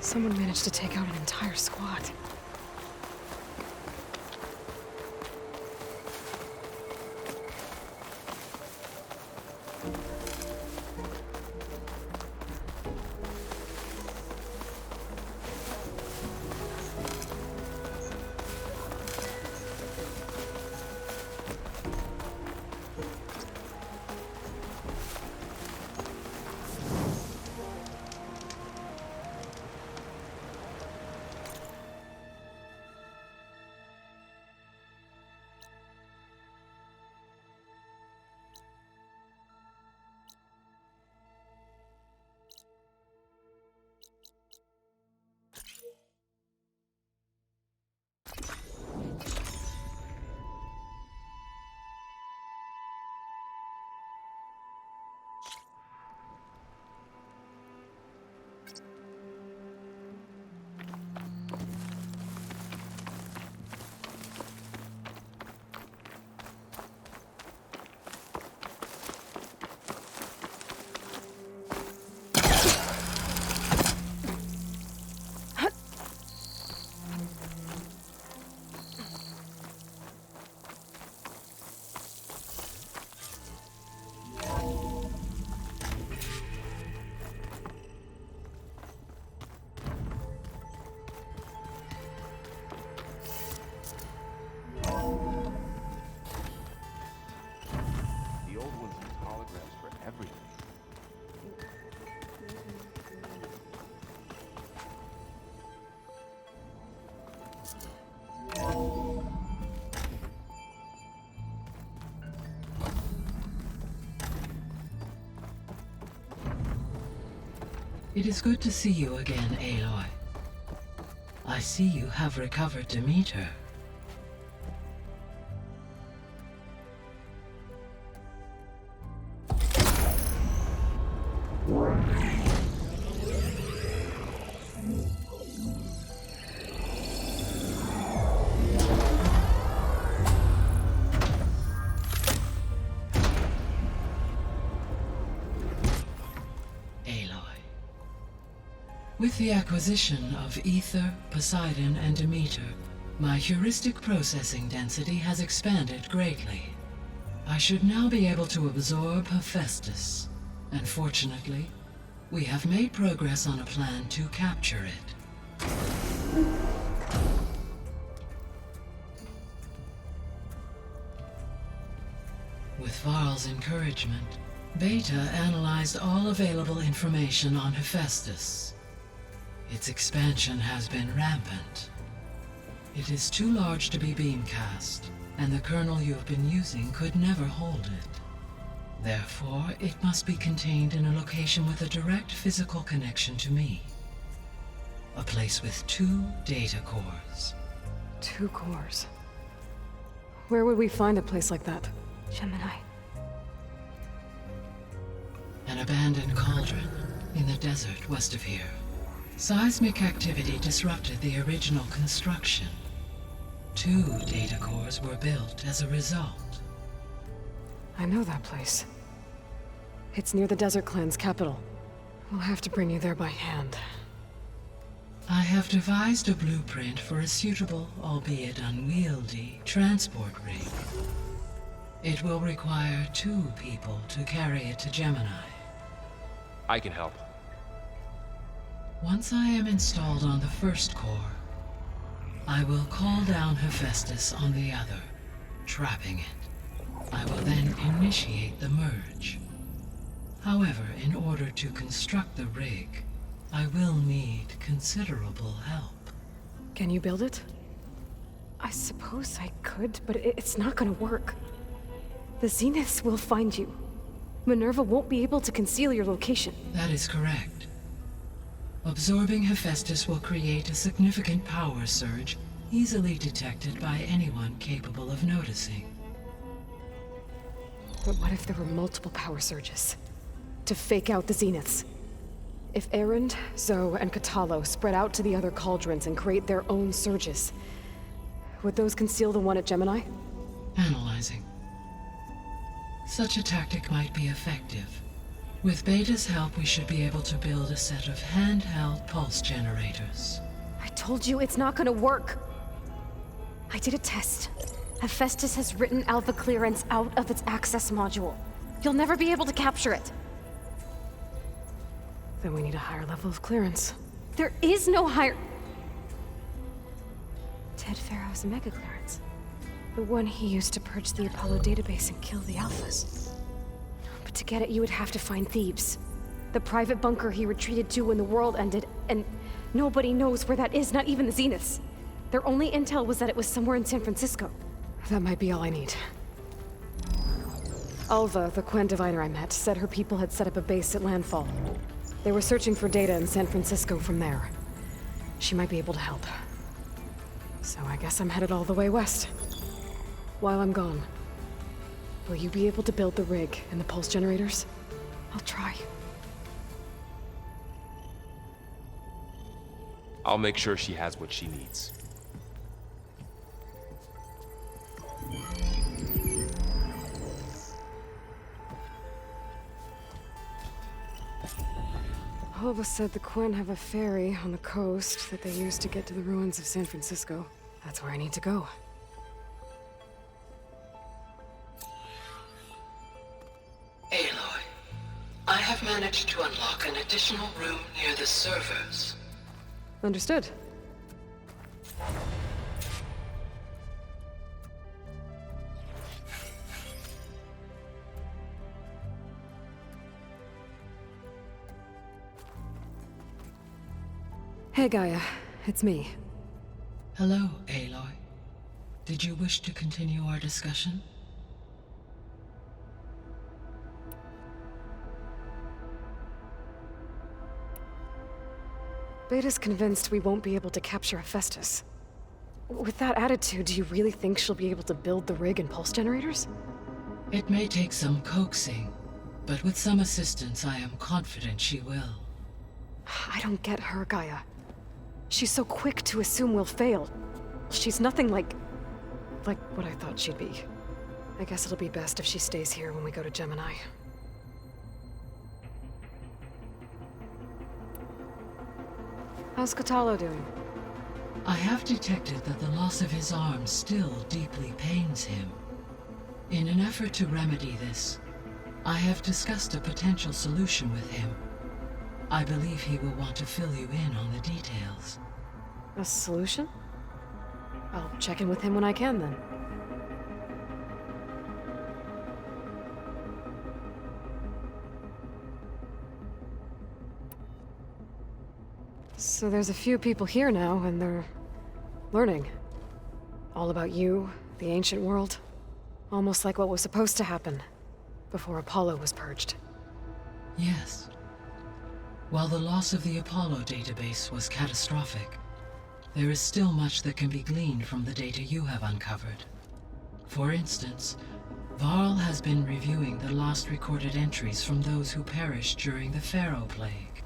Someone managed to take out an entire squad. It is good to see you again, Aloy. I see you have recovered Demeter. With the acquisition of Ether, Poseidon, and Demeter, my heuristic processing density has expanded greatly. I should now be able to absorb Hephaestus, and fortunately, we have made progress on a plan to capture it. With Varl's encouragement, Beta analyzed all available information on Hephaestus. Its expansion has been rampant. It is too large to be beamcast, and the kernel you have been using could never hold it. Therefore, it must be contained in a location with a direct physical connection to me. A place with 2 data cores. 2 cores. Where would we find a place like that? Gemini. An abandoned cauldron in the desert west of here. Seismic activity disrupted the original construction. 2 data cores were built as a result. I know that place. It's near the Desert Clan's capital. We'll have to bring you there by hand. I have devised a blueprint for a suitable, albeit unwieldy, transport rig. It will require 2 people to carry it to Gemini. I can help. Once I am installed on the first core, I will call down Hephaestus on the other, trapping it. I will then initiate the merge. However, in order to construct the rig, I will need considerable help. Can you build it? I suppose I could, but it's not gonna work. The Zeniths will find you. Minerva won't be able to conceal your location. That is correct. Absorbing Hephaestus will create a significant power surge, easily detected by anyone capable of noticing. But what if there were multiple power surges? To fake out the Zeniths? If Erend, Zoe, and Katalo spread out to the other cauldrons and create their own surges, would those conceal the one at Gemini? Analyzing. Such a tactic might be effective, With Beta's help, we should be able to build a set of handheld pulse generators. I told you it's not gonna work. I did a test. Hephaestus has written Alpha clearance out of its access module. You'll never be able to capture it. Then we need a higher level of clearance. There is no higher... Ted Pharaoh's mega clearance. The one he used to purge the Apollo database and kill the Alphas. But to get it, you would have to find Thebes. The private bunker he retreated to when the world ended, and nobody knows where that is, not even the Zeniths. Their only intel was that it was somewhere in San Francisco. That might be all I need. Alva, the Quen diviner I met, said her people had set up a base at landfall. They were searching for data in San Francisco from there. She might be able to help. So I guess I'm headed all the way west. While I'm gone, will you be able to build the rig and the pulse generators? I'll try. I'll make sure she has what she needs. Alva said the Quen have a ferry on the coast that they use to get to the ruins of San Francisco. That's where I need to go. Aloy, I have managed to unlock an additional room near the servers. Understood. Hey, Gaia. It's me. Hello, Aloy. Did you wish to continue our discussion? Beta's convinced we won't be able to capture Hephaestus. With that attitude, do you really think she'll be able to build the rig and pulse generators? It may take some coaxing, but with some assistance, I am confident she will. I don't get her, Gaia. She's so quick to assume we'll fail. She's nothing like what I thought she'd be. I guess it'll be best if she stays here when we go to Gemini. How's Catalo doing? I have detected that the loss of his arm still deeply pains him. In an effort to remedy this, I have discussed a potential solution with him. I believe he will want to fill you in on the details. A solution? I'll check in with him when I can, then. So there's a few people here now, and they're learning. All about you, the ancient world. Almost like what was supposed to happen before Apollo was purged. Yes. While the loss of the Apollo database was catastrophic, there is still much that can be gleaned from the data you have uncovered. For instance, Varl has been reviewing the last recorded entries from those who perished during the Pharaoh Plague.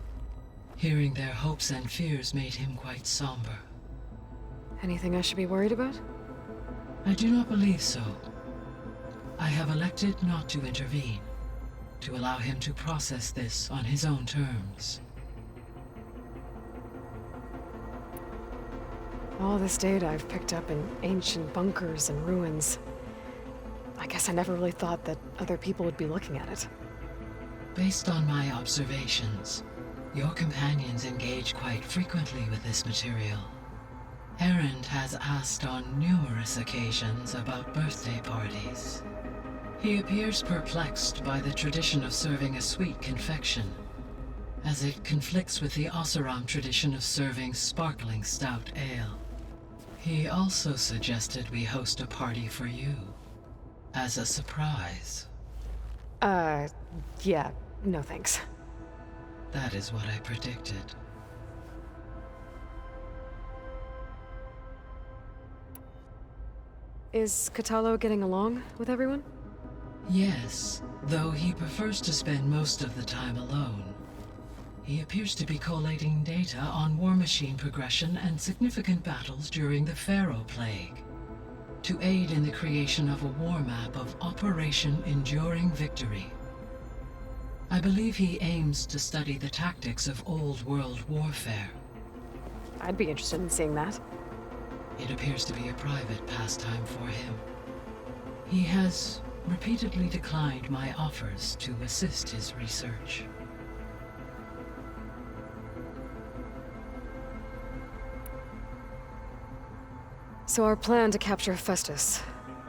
Hearing their hopes and fears made him quite somber. Anything I should be worried about? I do not believe so. I have elected not to intervene, to allow him to process this on his own terms. All this data I've picked up in ancient bunkers and ruins. I guess I never really thought that other people would be looking at it. Based on my observations, your companions engage quite frequently with this material. Erend has asked on numerous occasions about birthday parties. He appears perplexed by the tradition of serving a sweet confection, as it conflicts with the Oseram tradition of serving sparkling stout ale. He also suggested we host a party for you, as a surprise. Yeah, no thanks. That is what I predicted. Is Catalo getting along with everyone? Yes, though he prefers to spend most of the time alone. He appears to be collating data on war machine progression and significant battles during the Pharaoh Plague, to aid in the creation of a war map of Operation Enduring Victory. I believe he aims to study the tactics of old world warfare. I'd be interested in seeing that. It appears to be a private pastime for him. He has repeatedly declined my offers to assist his research. So our plan to capture Hephaestus.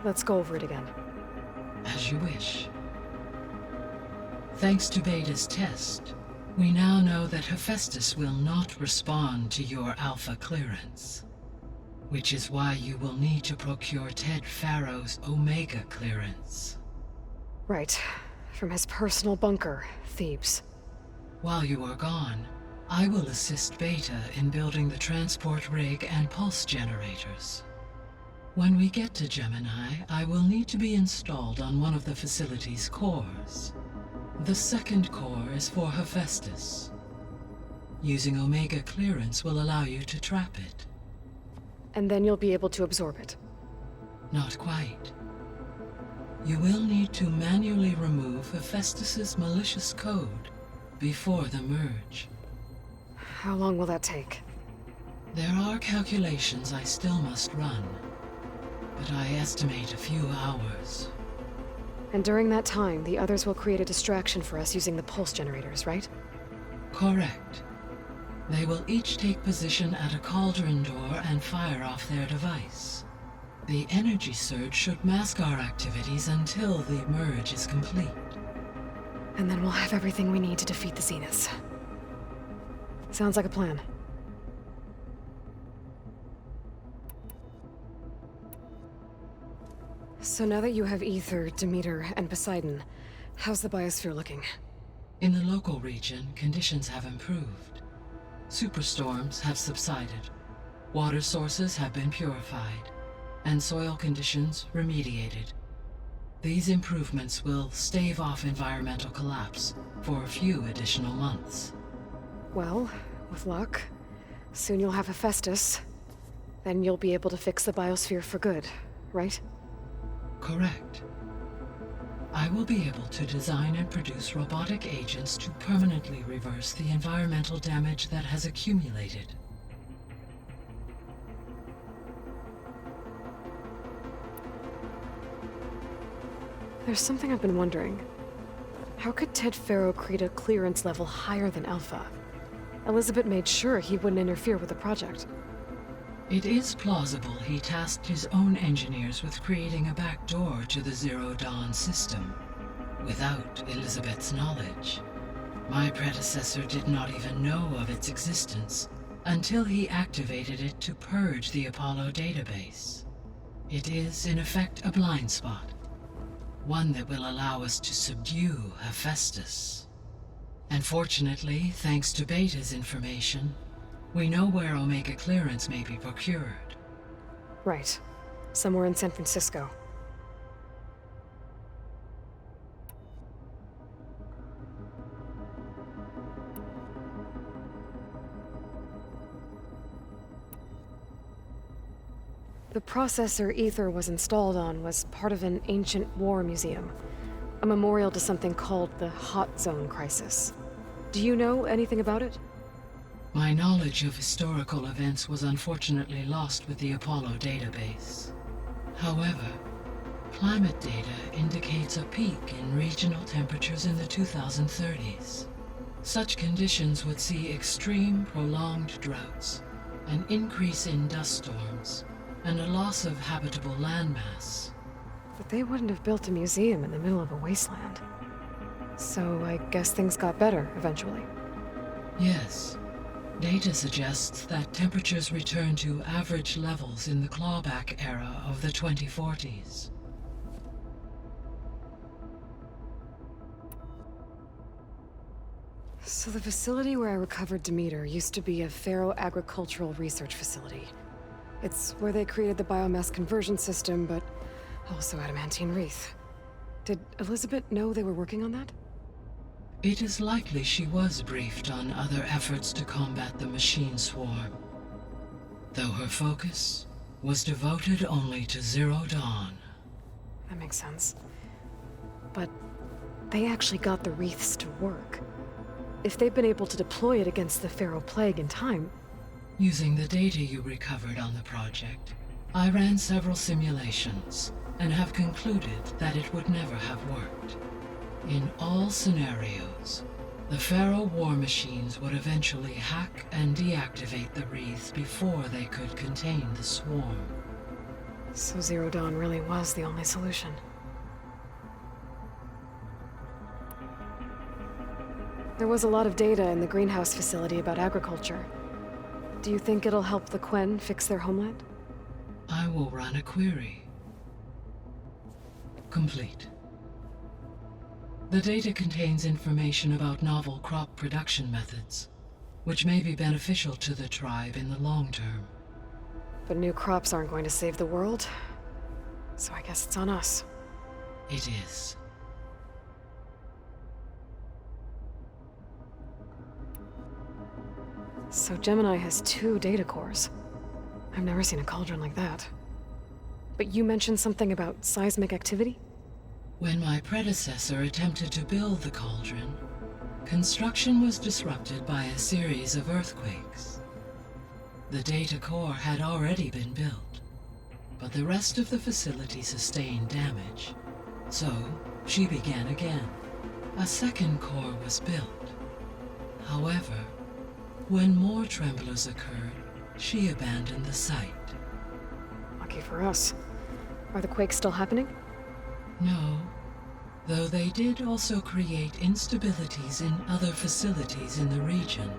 Let's go over it again. As you wish. Thanks to Beta's test, we now know that Hephaestus will not respond to your Alpha clearance. Which is why you will need to procure Ted Farrow's Omega clearance. Right. From his personal bunker, Thebes. While you are gone, I will assist Beta in building the transport rig and pulse generators. When we get to Gemini, I will need to be installed on one of the facility's cores. The second core is for Hephaestus. Using Omega clearance will allow you to trap it. And then you'll be able to absorb it. Not quite. You will need to manually remove Hephaestus's malicious code before the merge. How long will that take? There are calculations I still must run, but I estimate a few hours. And during that time, the others will create a distraction for us using the pulse generators, right? Correct. They will each take position at a cauldron door and fire off their device. The energy surge should mask our activities until the merge is complete. And then we'll have everything we need to defeat the Zeniths. Sounds like a plan. So now that you have Ether, Demeter, and Poseidon, how's the biosphere looking? In the local region, conditions have improved. Superstorms have subsided. Water sources have been purified, and soil conditions remediated. These improvements will stave off environmental collapse for a few additional months. Well, with luck, soon you'll have Hephaestus. Then you'll be able to fix the biosphere for good, right? Correct. I will be able to design and produce robotic agents to permanently reverse the environmental damage that has accumulated. There's something I've been wondering. How could Ted Farrow create a clearance level higher than Alpha? Elizabeth made sure he wouldn't interfere with the project. It is plausible he tasked his own engineers with creating a back door to the Zero Dawn system, without Elizabeth's knowledge. My predecessor did not even know of its existence until he activated it to purge the Apollo database. It is, in effect, a blind spot, one that will allow us to subdue Hephaestus. And fortunately, thanks to Beta's information, we know where Omega clearance may be procured. Right. Somewhere in San Francisco. The processor Ether was installed on was part of an ancient war museum, a memorial to something called the Hot Zone Crisis. Do you know anything about it? My knowledge of historical events was unfortunately lost with the Apollo database. However, climate data indicates a peak in regional temperatures in the 2030s. Such conditions would see extreme, prolonged droughts, an increase in dust storms, and a loss of habitable landmass. But they wouldn't have built a museum in the middle of a wasteland. So I guess things got better eventually. Yes. Data suggests that temperatures return to average levels in the clawback era of the 2040s. So the facility where I recovered Demeter used to be a Pharaoh agricultural research facility. It's where they created the biomass conversion system, but also adamantine wreath. Did Elizabeth know they were working on that? It is likely she was briefed on other efforts to combat the machine swarm, though her focus was devoted only to Zero Dawn. That makes sense. But they actually got the wreaths to work. If they've been able to deploy it against the Pharaoh Plague in time... Using the data you recovered on the project, I ran several simulations and have concluded that it would never have worked. In all scenarios, the Pharaoh war machines would eventually hack and deactivate the wreaths before they could contain the swarm. So Zero Dawn really was the only solution. There was a lot of data in the greenhouse facility about agriculture. Do you think it'll help the Quen fix their homeland? I will run a query. Complete. The data contains information about novel crop production methods, which may be beneficial to the tribe in the long term. But new crops aren't going to save the world, so I guess it's on us. It is. So Gemini has 2 data cores. I've never seen a cauldron like that. But you mentioned something about seismic activity? When my predecessor attempted to build the cauldron, construction was disrupted by a series of earthquakes. The data core had already been built, but the rest of the facility sustained damage. So, she began again. A second core was built. However, when more tremblers occurred, she abandoned the site. Lucky for us. Are the quakes still happening? No, though they did also create instabilities in other facilities in the region.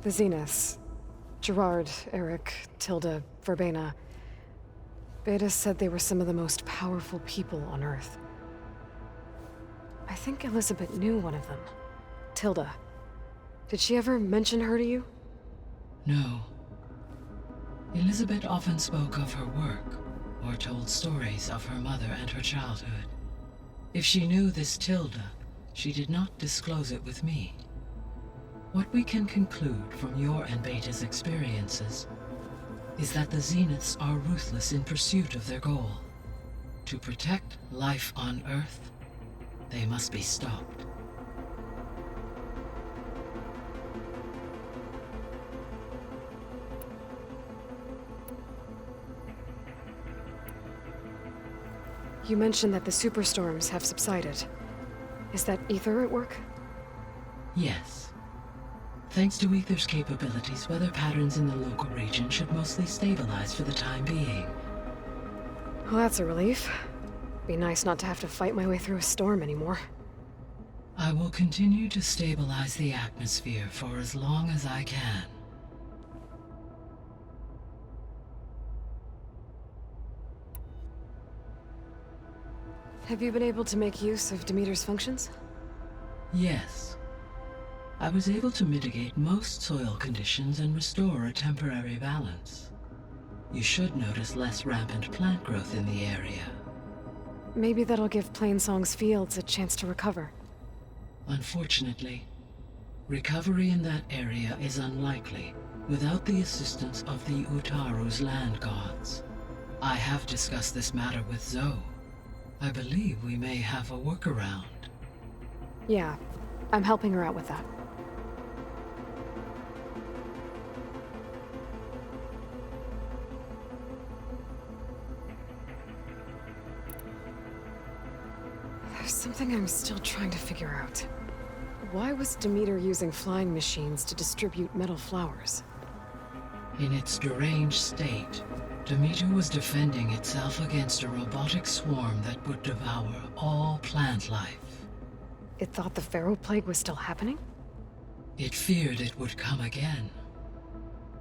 The Zeniths. Gerard, Eric, Tilda, Verbena. Beta said they were some of the most powerful people on Earth. I think Elizabeth knew one of them. Tilda. Did she ever mention her to you? No. Elizabeth often spoke of her work, or told stories of her mother and her childhood. If she knew this Tilda, she did not disclose it with me. What we can conclude from your and Beta's experiences is that the Zeniths are ruthless in pursuit of their goal. To protect life on Earth, they must be stopped. You mentioned that the superstorms have subsided. Is that Ether at work? Yes. Thanks to Ether's capabilities, weather patterns in the local region should mostly stabilize for the time being. Well, that's a relief. Be nice not to have to fight my way through a storm anymore. I will continue to stabilize the atmosphere for as long as I can. Have you been able to make use of Demeter's functions? Yes. I was able to mitigate most soil conditions and restore a temporary balance. You should notice less rampant plant growth in the area. Maybe that'll give Plainsong's fields a chance to recover. Unfortunately, recovery in that area is unlikely without the assistance of the Utaru's land gods. I have discussed this matter with Zoe. I believe we may have a workaround. Yeah, I'm helping her out with that. There's something I'm still trying to figure out. Why was Demeter using flying machines to distribute metal flowers? In its deranged state, Demeter was defending itself against a robotic swarm that would devour all plant life. It thought the Pharaoh Plague was still happening? It feared it would come again.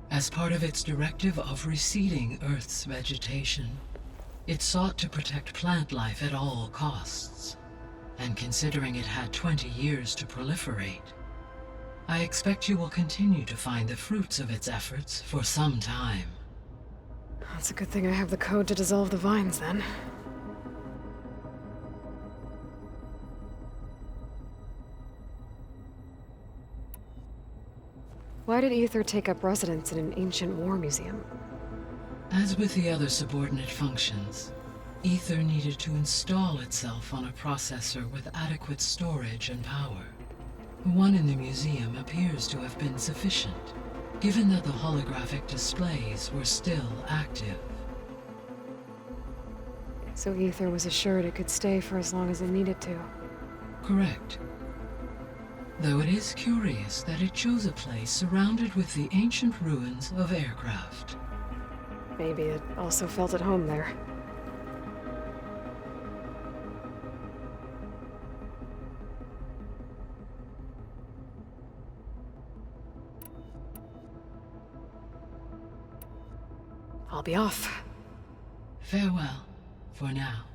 As part of its directive of receding Earth's vegetation, it sought to protect plant life at all costs. And considering it had 20 years to proliferate, I expect you will continue to find the fruits of its efforts for some time. That's a good thing I have the code to dissolve the vines, then. Why did Ether take up residence in an ancient war museum? As with the other subordinate functions, Ether needed to install itself on a processor with adequate storage and power. The one in the museum appears to have been sufficient, given that the holographic displays were still active. So Ether was assured it could stay for as long as it needed to. Correct. Though it is curious that it chose a place surrounded with the ancient ruins of aircraft. Maybe it also felt at home there. I'll be off. Farewell, for now.